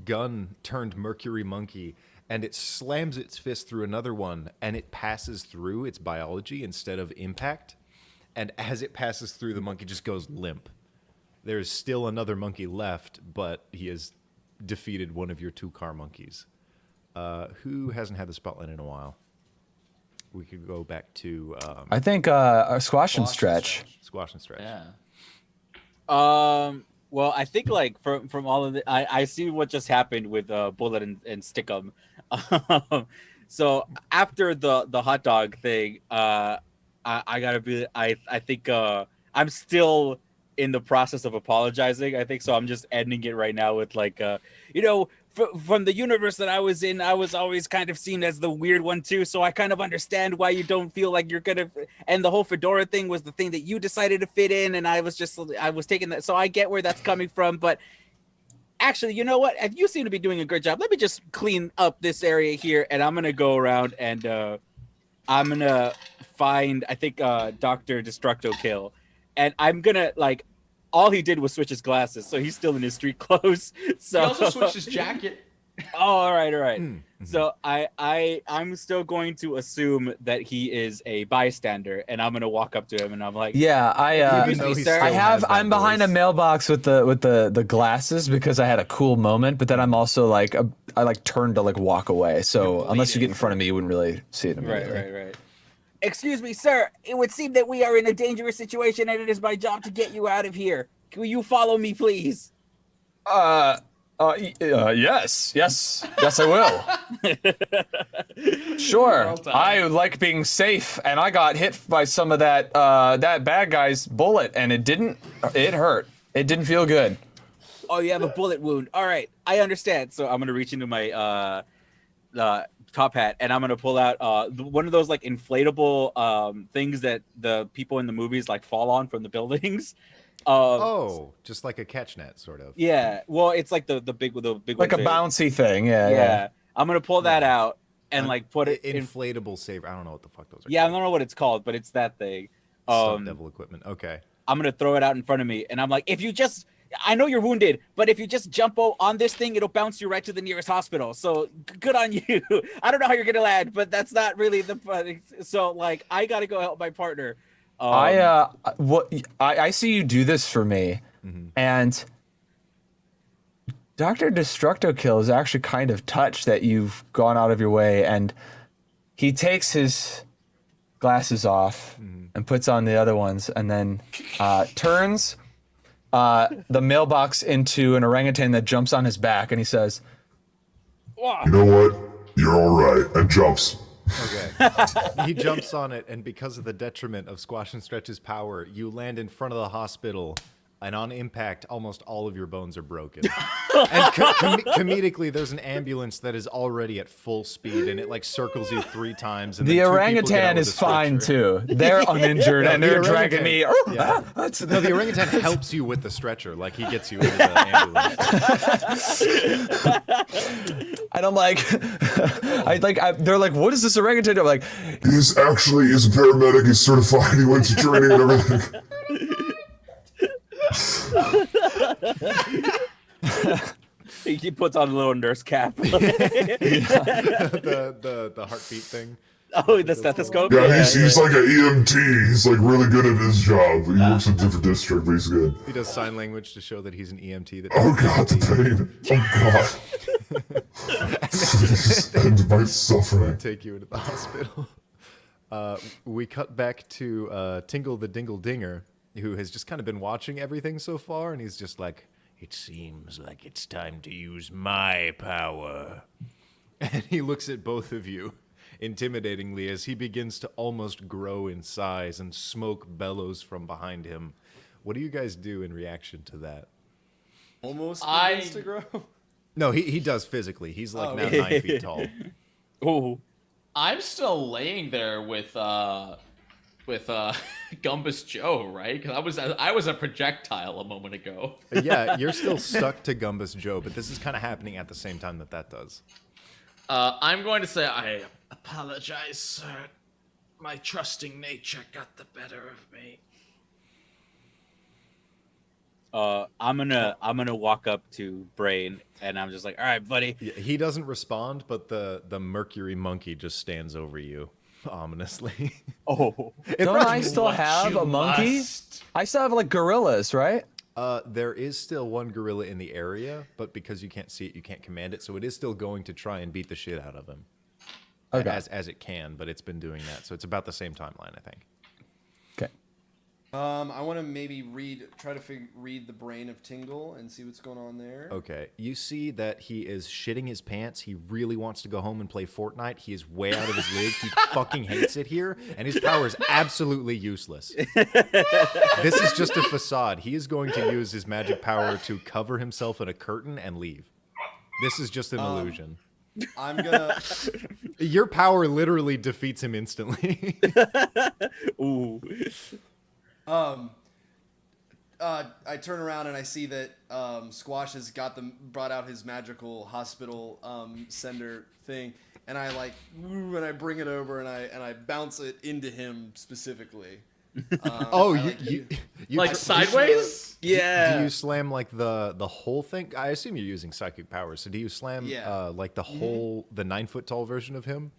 gun turned mercury monkey, and it slams its fist through another one, and it passes through its biology instead of impact. And as it passes through, the monkey just goes limp. There's still another monkey left, but he has defeated one of your 2 car monkeys. Who hasn't had the spotlight in a while? We could go back to I think squash and stretch. squash and stretch. Yeah. Well, I think like from all of the, I see what just happened with Bullet and Stickum. So after the hot dog thing, I gotta be. I think I'm still in the process of apologizing. I think so. I'm just ending it right now with like, from the universe that I was in, I was always kind of seen as the weird one too. So I kind of understand why you don't feel like you're gonna. And the whole fedora thing was the thing that you decided to fit in, and I was taking that. So I get where that's coming from, but actually, you know what? If you seem to be doing a good job, let me just clean up this area here, and I'm gonna go around and I'm gonna find, I think, Dr. Destructo Kill, and I'm gonna like. All he did was switch his glasses, so he's still in his street clothes. So He also switched his jacket. Oh, all right. So I'm still going to assume that he is a bystander, and I'm gonna walk up to him, and I'm like, Yeah, Even though he sir. still has that I'm behind a voice. mailbox with the glasses because I had a cool moment, but then I'm also like I like turned to like walk away. So unless you get in front of me, you wouldn't really see it immediately. Right. Excuse me, sir. It would seem that we are in a dangerous situation, and it is my job to get you out of here. Will you follow me, please? Yes, I will. Sure. Well done. I like being safe, and I got hit by some of that bad guy's bullet, and it hurt. It didn't feel good. Oh, you have a bullet wound. All right, I understand. So I'm gonna reach into my top hat, and I'm gonna pull out one of those like inflatable things that the people in the movies like fall on from the buildings. Oh, just like a catch net, sort of. Yeah. Well, it's like the big Like a ones that- bouncy thing. Yeah. Yeah. I'm gonna pull that out and like put it in. Inflatable saver. I don't know what the fuck those are. Yeah, I don't know what it's called, but it's that thing. Stunt devil equipment. Okay. I'm gonna throw it out in front of me, and I'm like, I know you're wounded, but if you just jump on this thing, it'll bounce you right to the nearest hospital. So good on you. I don't know how you're gonna land, but that's not really the. So like, I gotta go help my partner. I see you do this for me, and Dr. Destructo Kill is actually kind of touched that you've gone out of your way, and he takes his glasses off and puts on the other ones, and then turns the mailbox into an orangutan that jumps on his back, and he says, You know what? You're all right, and jumps. Okay. He jumps on it, and because of the detriment of Squash and Stretch's power, you land in front of the hospital, and on impact, almost all of your bones are broken. And comedically, there's an ambulance that is already at full speed, and it like circles you 3 times. And the then 2 people get out orangutan with is a fine stretcher. too. They're uninjured, and the they're dragging me. Yeah. No, the orangutan helps you with the stretcher, like he gets you into the ambulance. And I'm like, they're like, what is this orangutan? I'm like, He's a paramedic, he's certified, he went to training and everything. He puts on a little nurse cap. the heartbeat thing. Oh, the stethoscope? Yeah, he's like an EMT, he's like really good at his job. He works in a different district, but he's good. He does sign language to show that he's an EMT. That Oh god, the pain. Oh god. Please end my suffering. take you into the hospital. We cut back to Tingle the Dingle Dinger, who has just kind of been watching everything so far, and he's just like, it seems like it's time to use my power. And he looks at both of you intimidatingly as he begins to almost grow in size and smoke bellows from behind him. What do you guys do in reaction to that? Almost I- begins to grow. No, he does physically. He's like now 9 feet tall. Oh. I'm still laying there with Gumbus Joe, right? Because I was a projectile a moment ago. Yeah, you're still stuck to Gumbus Joe, but this is kind of happening at the same time that does. I'm going to say I apologize, sir. My trusting nature got the better of me. I'm gonna walk up to Brain, and I'm just like, all right, buddy. Yeah, he doesn't respond, but the Mercury monkey just stands over you, ominously. Oh. don't I still What have you a monkey? must. I still have like gorillas, right? There is still one gorilla in the area, but because you can't see it, you can't command it, so it is still going to try and beat the shit out of him. Okay. As it can, but it's been doing that, so it's about the same timeline, I think. Okay. I want to maybe try to read the brain of Tingle and see what's going on there. Okay, you see that he is shitting his pants. He really wants to go home and play Fortnite. He is way out of his league. He fucking hates it here, and his power is absolutely useless. This is just a facade. He is going to use his magic power to cover himself in a curtain and leave. This is just an illusion. I'm gonna. Your power literally defeats him instantly. Ooh. I turn around and I see that Squash has brought out his magical hospital sender thing, and I bring it over and I bounce it into him specifically. You Like sideways? Yeah. Do you slam like the whole thing? I assume you're using psychic powers. So do you slam like the whole the 9-foot tall version of him?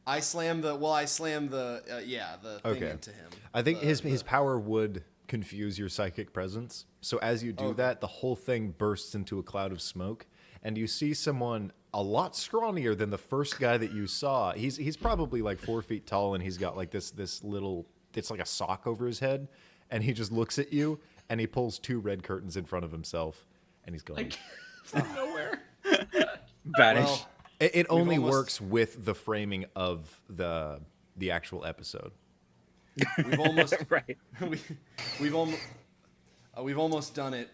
I slam the thing into him. I think his power would confuse your psychic presence. So as you do that, the whole thing bursts into a cloud of smoke, and you see someone a lot scrawnier than the first guy that you saw. He's probably like 4 feet tall, and he's got like this little, it's like a sock over his head, and he just looks at you, and he pulls 2 red curtains in front of himself, and he's going. From nowhere. Vanish. Well, It only almost- works with the framing of the actual episode. we've almost Right. we've almost done it.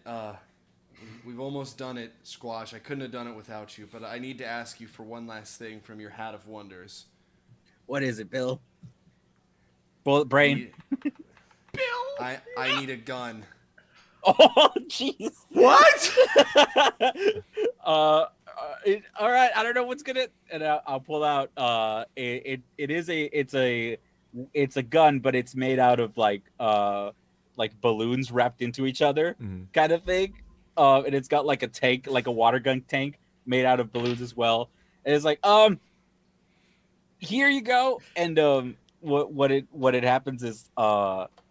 We've almost done it, Squash. I couldn't have done it without you, but I need to ask you for one last thing from your Hat of Wonders. What is it, Bill? Bullet Brain. I need a gun. Oh, jeez. What? All right. I don't know what's gonna, and I'll pull out. It's a gun, but it's made out of like balloons wrapped into each other, kind of thing. And it's got like a tank, like a water gun tank, made out of balloons as well. And it's like, here you go. And what it happens is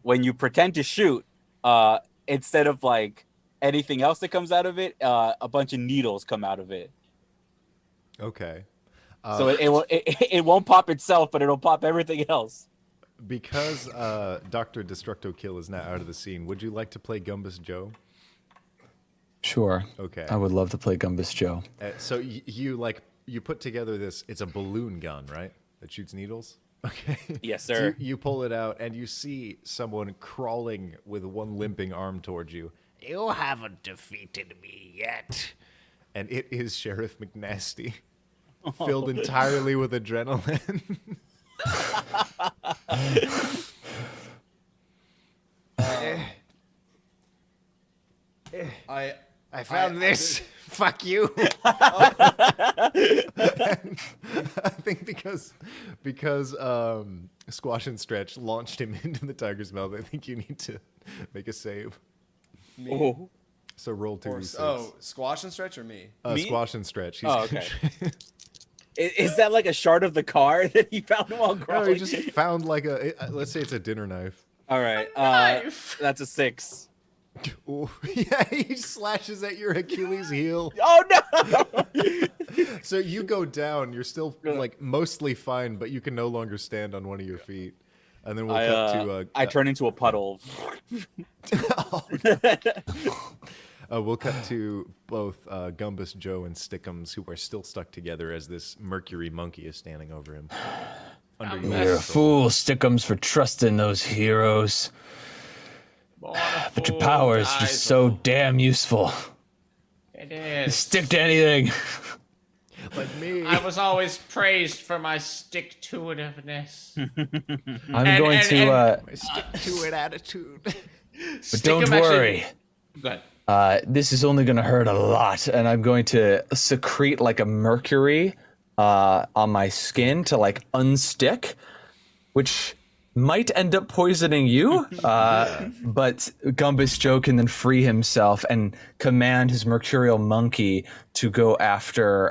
when you pretend to shoot, instead of like anything else that comes out of it, a bunch of needles come out of it. Okay. So it won't pop itself, but it'll pop everything else. Because Dr. Destructo Kill is now out of the scene, would you like to play Gumbus Joe? Sure. Okay. I would love to play Gumbus Joe. So you put together this. It's a balloon gun, right? That shoots needles. Okay. Yes, So sir. you pull it out, and you see someone crawling with one limping arm towards you. You haven't defeated me yet. And it is Sheriff McNasty, filled entirely with adrenaline. I found this. Fuck you. I think because Squash and Stretch launched him into the tiger's mouth, I think you need to make a save. Oh. So roll 2d6. Oh, Squash and Stretch or me? Me? Squash and Stretch. He's Oh, okay. Is that like a shard of the car that he found while No, crawling? he just found like let's say it's a dinner knife. All right. Knife. That's a 6. Ooh, yeah, he slashes at your Achilles heel. Oh no! So you go down. You're still like mostly fine, but you can no longer stand on one of your feet. And then we'll cut to. I turn into a puddle. We'll cut to both Gumbus Joe and Stickums, who are still stuck together as this Mercury monkey is standing over him. Under your You're a control. fool, Stickums, for trusting those heroes. But your power is just so damn useful. It is. Stick to anything. Like me. I was always praised for my stick-to-itiveness. I'm going to, My stick-to-it attitude. but don't worry. Go ahead. This is only going to hurt a lot, and I'm going to secrete like a mercury on my skin to like unstick, which might end up poisoning you. But Gumbus Joe can then free himself and command his mercurial monkey to go after.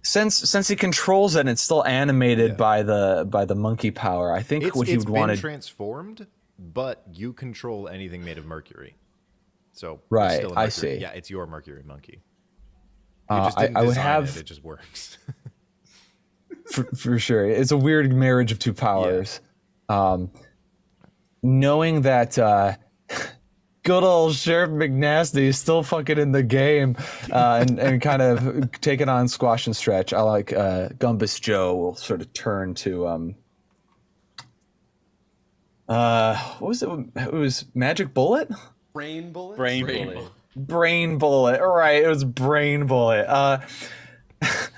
Since he controls it and it's still animated by the monkey power, I think what he would want It's to been transformed, but you control anything made of mercury. So it's Right, still a I mercury- see. Yeah, it's your mercury monkey. You just I didn't would design have. it. It just works. For sure. It's a weird marriage of two powers. Knowing that good old Sheriff McNasty is still fucking in the game and kind of taking on Squash and Stretch, I like Gumbus Joe will sort of turn to what was it? It was Magic Bullet? Brain bullet? Brain bullet. Brain Bullet. All right, it was Brain Bullet.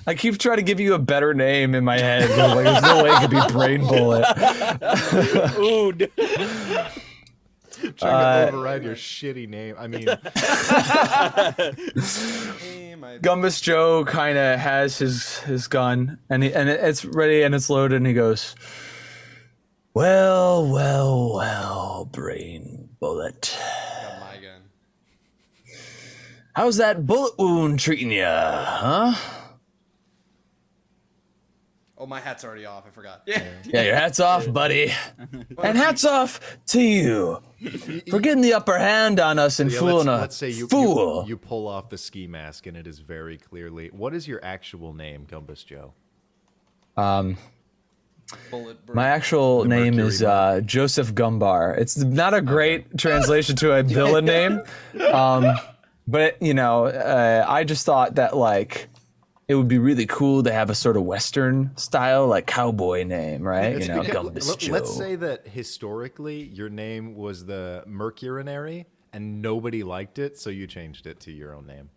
I keep trying to give you a better name in my head. Like, there's no way it could be Brain Bullet. Ooh. Trying to override your shitty name. I mean, Hey, my Gumbus Joe kind of has his gun, and it's ready and it's loaded, and he goes, well, Brain Bullet. got my gun. How's that bullet wound treating ya, huh? Oh, my hat's already off. I forgot. Yeah, your hat's off, buddy. And hats off to you for getting the upper hand on us and yeah, fooling let's a say you fool. you pull off the ski mask, and it is very clearly. What is your actual name, Gumbus Joe? Bullet bird. My actual name Mercury is Joseph Gumbar. It's not a great translation to a villain name, but you know, I just thought that like it would be really cool to have a sort of Western style, like cowboy name, right? It's You know, because- Gumbus Joe. let's say that historically your name was the Mercurinary, and nobody liked it, so you changed it to your own name.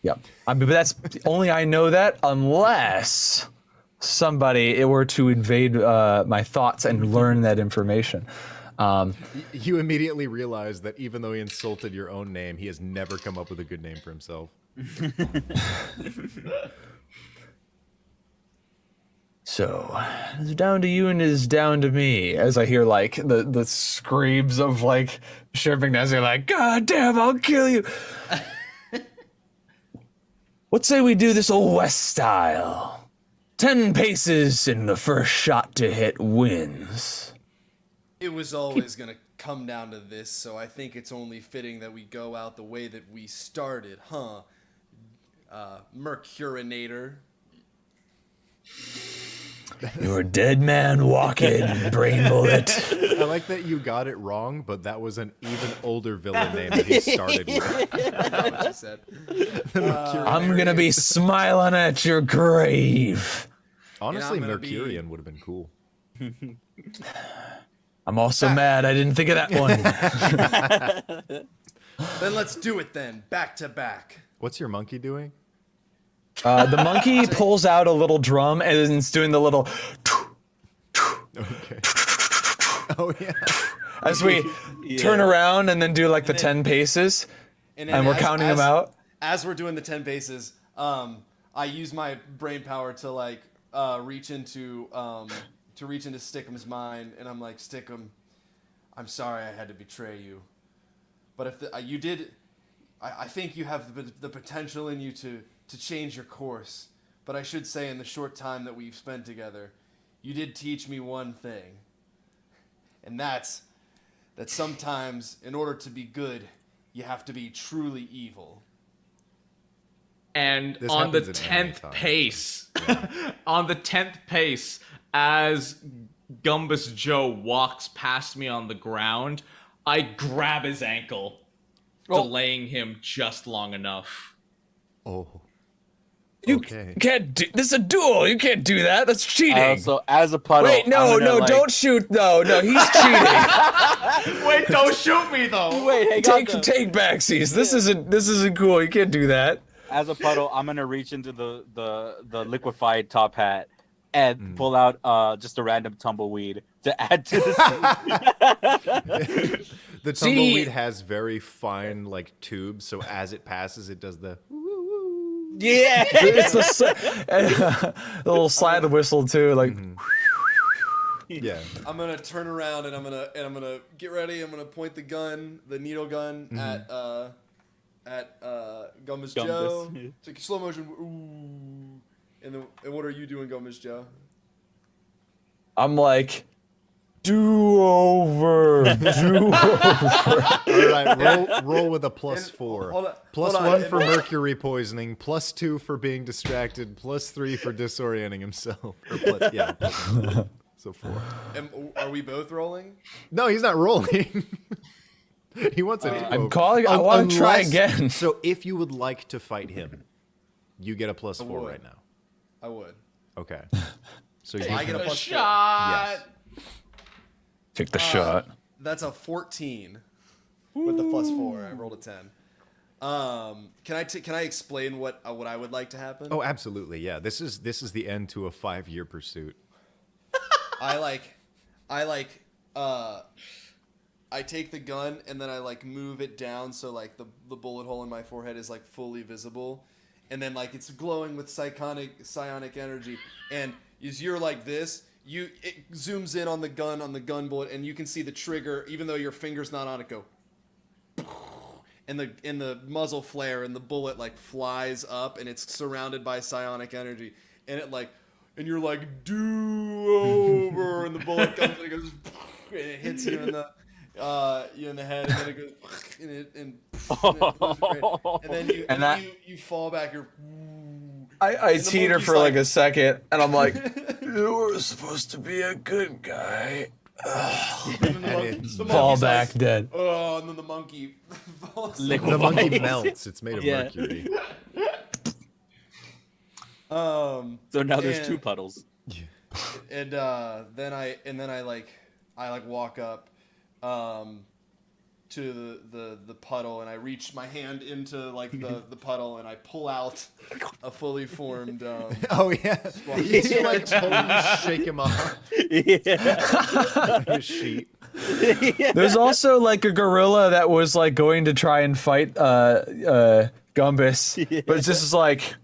Yep. I mean, but that's only I know that unless somebody were to invade my thoughts and learn that information. You immediately realize that even though he insulted your own name, he has never come up with a good name for himself. So it's down to you and it's down to me. As I hear like the screams of like Sheriff McNasty, like, God damn, I'll kill you. What say we do this old West style? 10 paces and the first shot to hit wins. It was always going to come down to this, so I think it's only fitting that we go out the way that we started, huh? Mercurinator. You're a dead man walking, brain bullet. I like that you got it wrong, but that was an even older villain name that he started with. That's what you said. I'm gonna be smiling at your grave. Honestly, I'm gonna Mercurian would have been cool. I'm also mad I didn't think of that one. Then let's do it then, back to back. What's your monkey doing? The monkey pulls out a little drum and is doing the little Okay. Oh yeah. as we turn around and then do like the 10 paces, then and we're counting them out. As we're doing the 10 paces, I use my brain power to like reach into Stick'em's mind, and I'm like, Stick'em, I'm sorry I had to betray you, but if you did, I think you have the potential in you to change your course. But I should say, in the short time that we've spent together, you did teach me one thing, and that's that sometimes, in order to be good, you have to be truly evil. And This on the happens in anime 10th time. pace, on the 10th pace, as Gumbus Joe walks past me on the ground, I grab his ankle, delaying him just long enough. Oh. You Okay. can't do this. Is a duel. You can't do that. That's cheating. So as a puddle, Wait, no, I'm gonna, no, like, don't shoot. No, he's cheating. Wait, don't shoot me though! Wait, hang on. take backsies. This isn't cool. You can't do that. As a puddle, I'm gonna reach into the liquefied top hat and pull out just a random tumbleweed to add to the The tumbleweed has very fine like tubes, so as it passes, it does the. Yeah. It's the little slide whistle too. Like Yeah. I'm gonna turn around and I'm gonna get ready. I'm gonna point the needle gun at Gumbus Joe. It's like slow motion. Ooh. And what are you doing, Gumbus Joe? I'm like, do over. All right, roll with a plus 4. Hold on, Plus hold on, 1 and- for mercury poisoning, plus 2 for being distracted, plus 3 for disorienting himself. Or plus, so 4. Are we both rolling? No, he's not rolling. He wants an I'm info. calling. I want to try Unless- again. So if you would like to fight him, you get a plus 4 would. right now. I would. Okay. So you I get a A plus shot! Yes. Take the shot. That's a 14 with the plus 4. I rolled a 10. Can I explain what I would like to happen? Oh, absolutely. Yeah. This is the end to a 5-year pursuit. I take the gun and then I like move it down so like the bullet hole in my forehead is like fully visible, and then like it's glowing with psionic energy, and as you're like this, it zooms in on the gun bullet, and you can see the trigger even though your finger's not on it go, and the muzzle flare, and the bullet like flies up, and it's surrounded by psionic energy, and it like, and you're like, do over, and the bullet comes and it goes, and it hits you in the head, and then it goes, and then you fall back. I the teeter monkey's for like like- a second, and I'm like, you were supposed to be a good guy. Fall back dead. Oh, and then the monkey falls. The monkey melts. It's made of Yeah. mercury. So now there's and- 2 puddles. And then I walk up to the puddle, and I reach my hand into like the puddle, and I pull out a fully formed Oh yeah. You like totally shake him off. Yeah. His sheet. There's also like a gorilla that was like going to try and fight Gumbus, but it's just like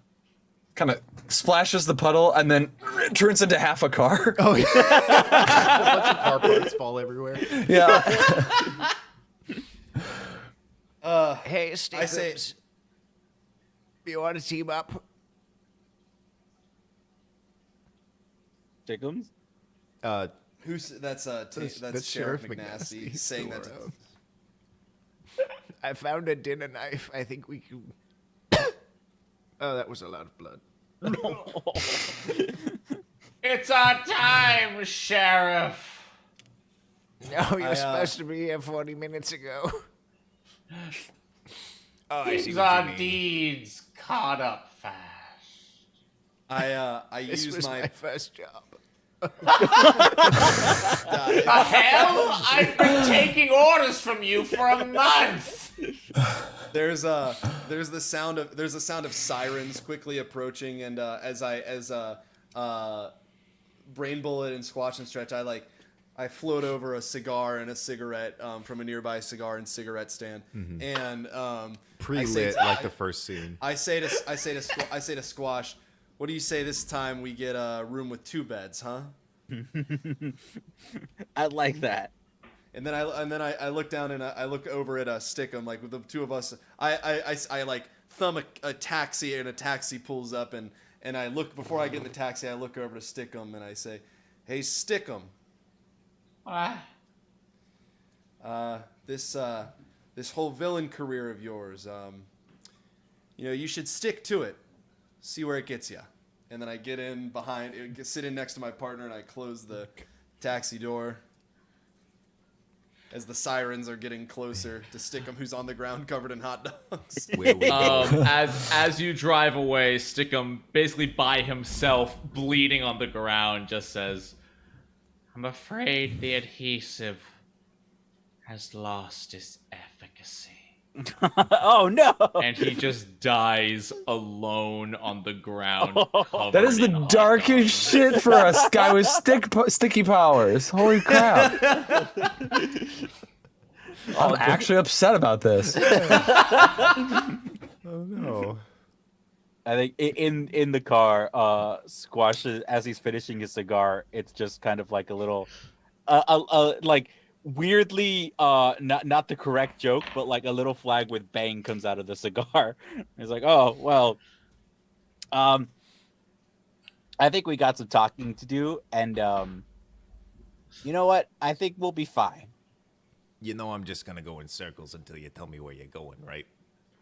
kind of splashes the puddle and then it turns into half a car. Oh yeah. A bunch of car parts fall everywhere. Yeah. Hey, I say, Stickers, you want to team up? Dickums? that's That's Sheriff Sheriff McNasty McNasty saying that. storehouse. I found a dinner knife. I think we can. Oh, that was a lot of blood. It's our time, Sheriff. No, you're supposed to be here 40 minutes ago. Oh, I see These what you our mean. deeds caught up fast. I This use was my my first job. The hell? I've been taking orders from you for a month. there's the sound of sirens quickly approaching, and as Brain Bullet and Squatch and Stretch, I float over a cigar and a cigarette from a nearby cigar and cigarette stand, and Pre-lit like the first scene. I say to Squash, what do you say this time we get a room with 2 beds, huh? I like that. And then I look down and I look over at Stickum, like with the two of us. I like thumb a taxi, and a taxi pulls up, and I look before I get in the taxi. I look over to Stickum and I say, "Hey, Stickum, this whole villain career of yours, you should stick to it. See where it gets you." And then I get in sit in next to my partner, and I close the taxi door as the sirens are getting closer to Stickum, who's on the ground covered in hot dogs. Where we go. As you drive away, Stickum, basically by himself, bleeding on the ground, just says, "I'm afraid the adhesive has lost its efficacy." Oh no! And he just dies alone on the ground. That is the covered in hot darkest dogs. shit for a guy with sticky powers. Holy crap! I'm actually upset about this. Oh no. I think in the car, Squash, as he's finishing his cigar, it's just kind of like a little, like weirdly, not the correct joke, but like a little flag with bang comes out of the cigar. It's like, oh well, I think we got some talking to do, and you know what? I think we'll be fine. You know I'm just gonna go in circles until you tell me where you're going, right?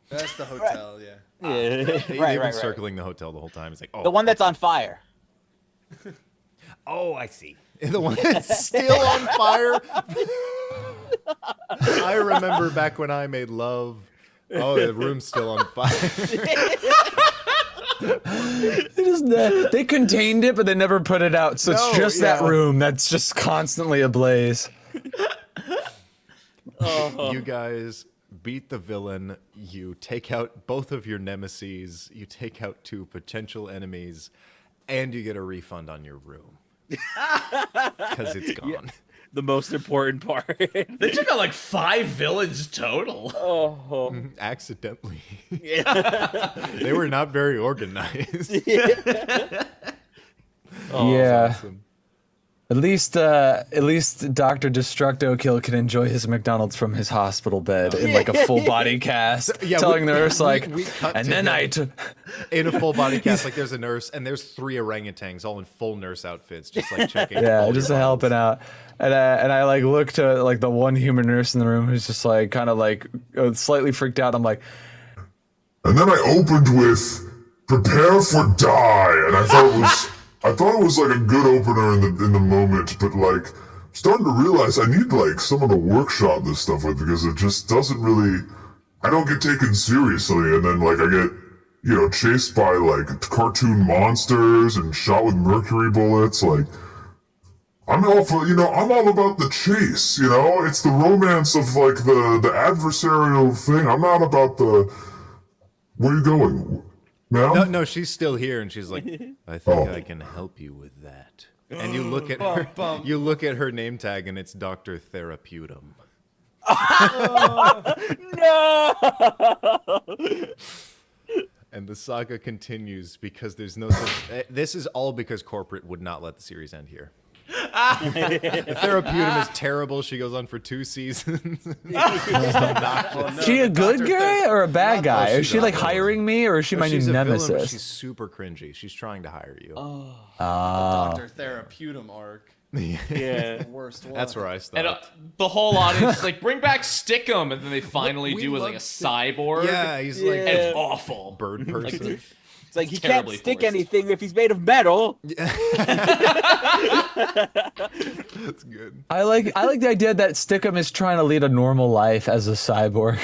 That's the hotel, yeah. Yeah, They've been right. circling the hotel the whole time. It's like, oh, The one that's on fire. oh, I see. The one that's still on fire. I remember back when I made love. Oh, the room's still on fire. They contained it, but they never put it out. So No, it's just that yeah. room that's just constantly ablaze. You guys beat the villain. You take out both of your nemeses. You take out 2 potential enemies, and you get a refund on your room because it's gone. The most important part. They took out like 5 villains total. Oh. Accidentally. Yeah. They were not very organized. Oh, yeah. Awesome. At least Dr. Destructo Kill can enjoy his McDonald's from his hospital bed in like a full body cast, Yeah, telling the nurse like, we cut and to then him I took. in a full body cast, like there's a nurse, and there's 3 orangutans all in full nurse outfits, just like checking. Yeah, all just your helping vitals. out. And I like look to like the one human nurse in the room who's just like kind of like slightly freaked out. I'm like, And then I opened with "Prepare for Die," and I thought it was like a good opener in the moment, but like I'm starting to realize I need like someone to workshop this stuff with, because it just doesn't really. I don't get taken seriously, and then like I get chased by like cartoon monsters and shot with mercury bullets. Like I'm all for I'm all about the chase. It's the romance of like the adversarial thing. I'm not about the. Where are you going? Ma'am? No, she's still here, and she's like, I think I can help you with that. And you look at her, you look at her name tag, and it's Dr. Therapeutum. No. And the saga continues because there's no such. This is all because corporate would not let the series end here. The Therapeutum is terrible. She goes on for 2 seasons. is she a good guy or a bad guy? Is she's she like awful. hiring me, or is she my new She's a villain, but nemesis? she's super cringy. She's trying to hire you. Dr. Therapeutum arc. Yeah. The worst one. That's where I And stopped. the whole audience is like, bring back Stickum, and then they finally We do as like love a cyborg. Yeah, he's And like it's a awful. bird person. It's like he can't terribly stick forced. anything if he's made of metal. That's good. I like the idea that Stickum is trying to lead a normal life as a cyborg.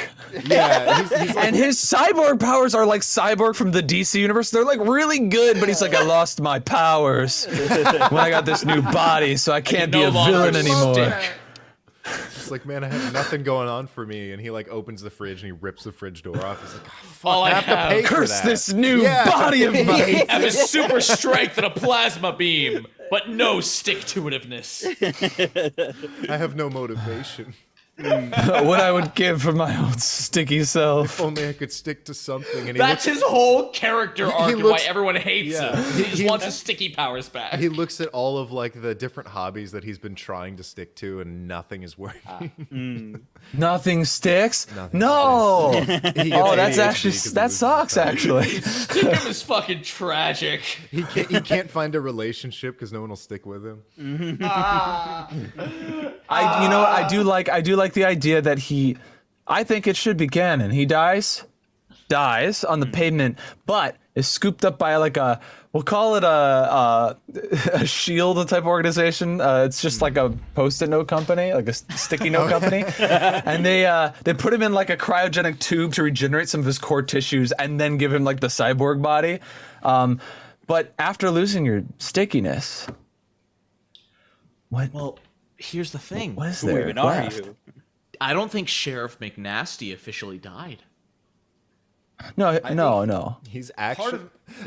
Yeah, he's like, And his cyborg powers are like Cyborg from the DC universe. They're like really good, but he's like, I lost my powers when I got this new body, so I can't be no a longer villain anymore. stick. it's like, man, I have nothing going on for me. And he like opens the fridge and he rips the fridge door off. He's like, oh, fuck, All I have to have- pay for Curse that. this new Yeah. body of mine. I have a super strength and a plasma beam, but no stick-to-itiveness. I have no motivation. What I would give for my own sticky self. If only I could stick to something. And he That's looks, his whole character arc and looks- why everyone hates yeah. him. He just wants his sticky powers back. he looks at all of like the different hobbies that he's been trying to stick to, and nothing is working. Nothing sticks? Nothing no. He gets Oh, that's ADHD actually 'cause he that loses sucks. time. Actually, Stickum is fucking tragic. He can't find a relationship because no one will stick with him. I do like the idea that I think it should be canon. He dies on the pavement, but is scooped up by like we'll call it a shield type organization. It's just like a post-it note company, like a sticky note company, and they put him in like a cryogenic tube to regenerate some of his core tissues, and then give him like the cyborg body. But after losing your stickiness, what? Well, here's the thing. What is Who there even are left? you? I don't think Sheriff McNasty officially died. No. He's actually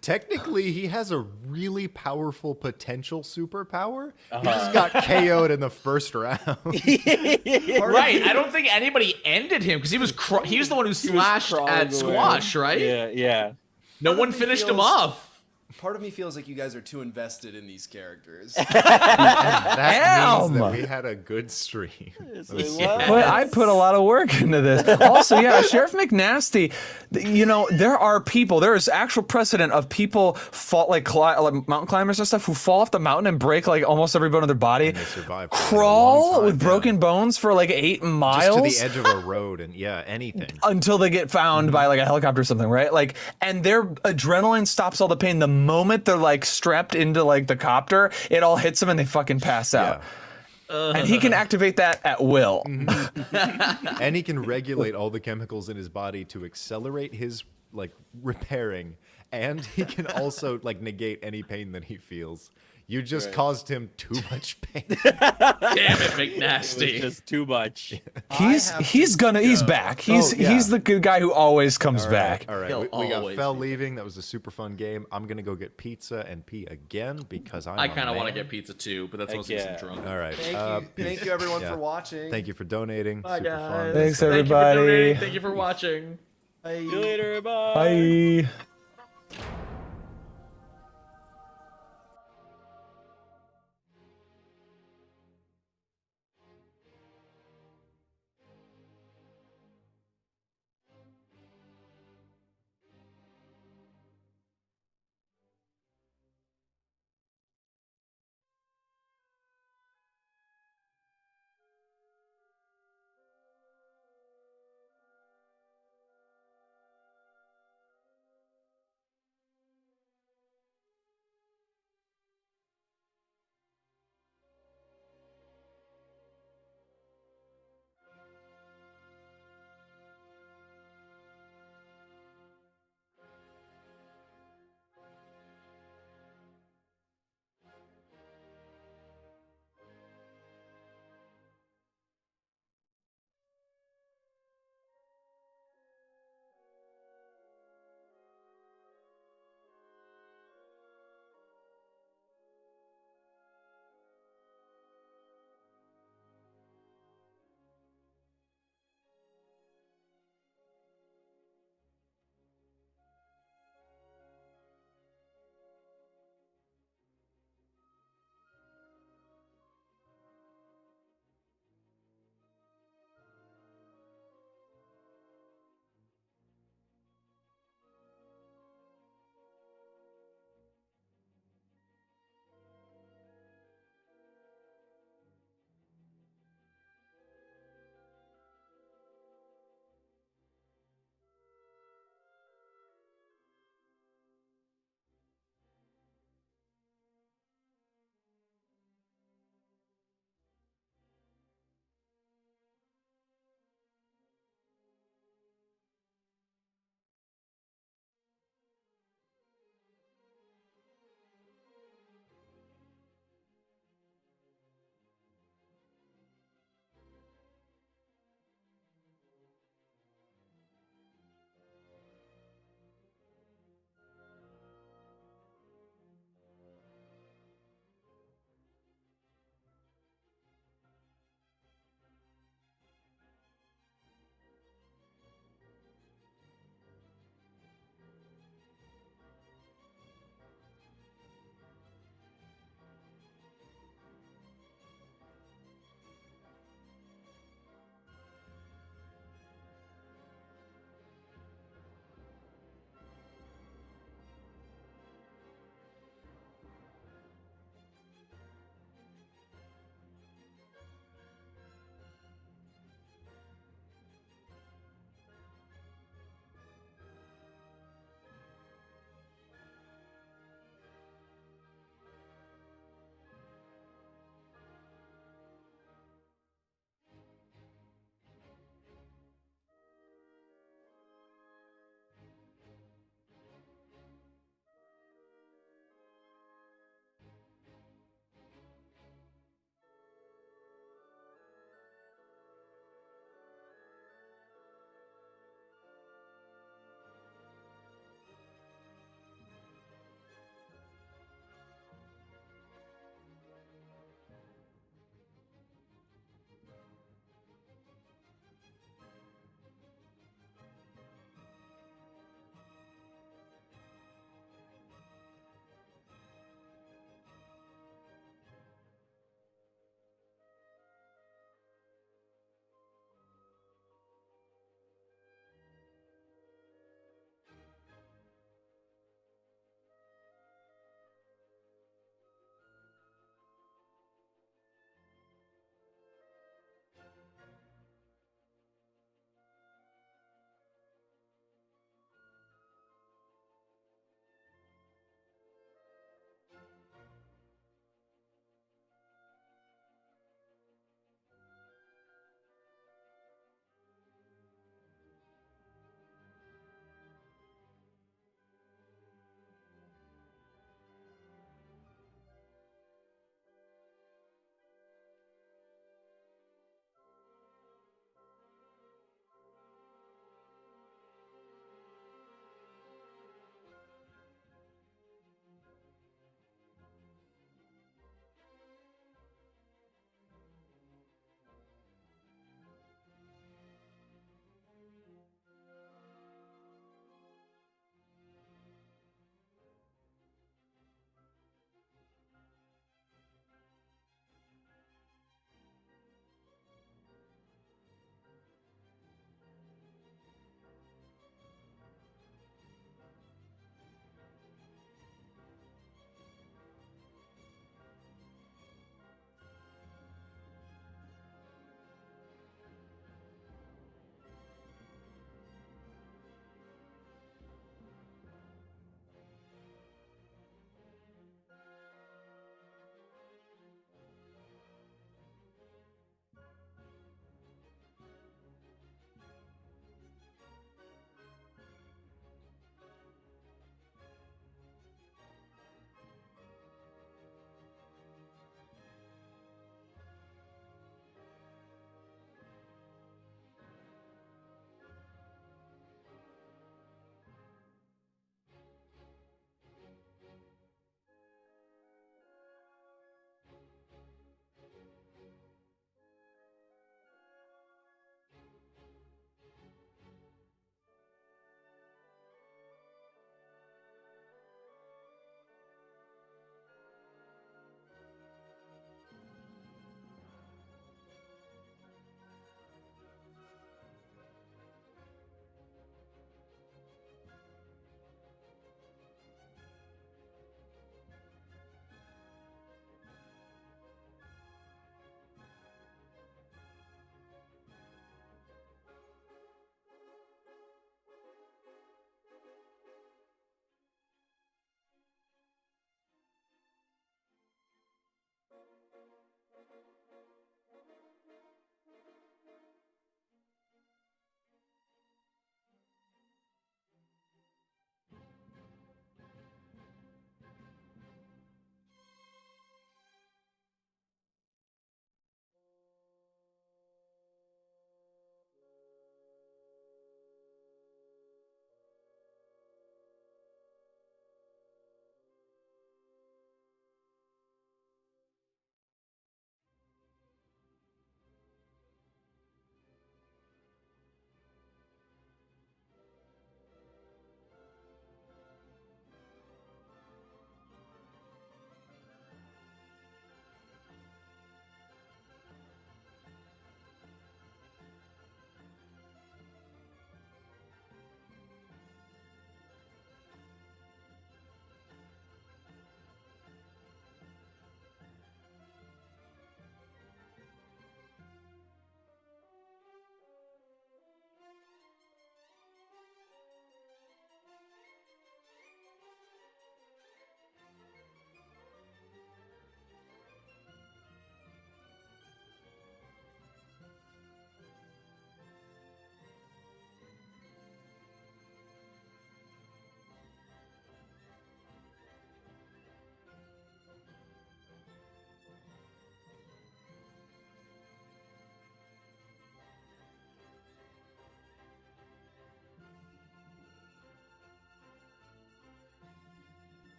technically he has a really powerful potential superpower. He just got KO'd in the first round. Right. I don't think anybody ended him because he was the one who slashed crawling at away. Squash, right? Yeah. No Part one of me finished him feels- off. Part of me feels like you guys are too invested in these characters. That means that Damn. we had a good stream. But I put a lot of work into this. Also, yeah, Sheriff McNasty, there is actual precedent of people like mountain climbers and stuff who fall off the mountain and break like almost every bone in their body, They survived for a long crawl time, with yeah. broken bones for like 8 miles. Just to the edge of a road and anything. Until they get found by like a helicopter or something, right? Like, and their adrenaline stops all the pain. The moment they're like strapped into like the copter, it all hits them and they fucking pass out. And he can activate that at will. And he can regulate all the chemicals in his body to accelerate his like repairing, and he can also like negate any pain that he feels. You just caused him too much pain. Damn it, It's McNasty. just too much. He's back. He's yeah. he's the good guy who always comes All back. right. He'll We got always Fell be leaving. That was a super fun game. I'm gonna go get pizza and pee again because I kind of want to get pizza too, but that's Heck mostly 'cause I'm yeah. drunk. All right. Thank you everyone Yeah. for watching. Thank you for donating. Bye, Super guys. fun. Thanks, Thank you for everybody. donating. Thank you for watching. See you later. Bye. Bye.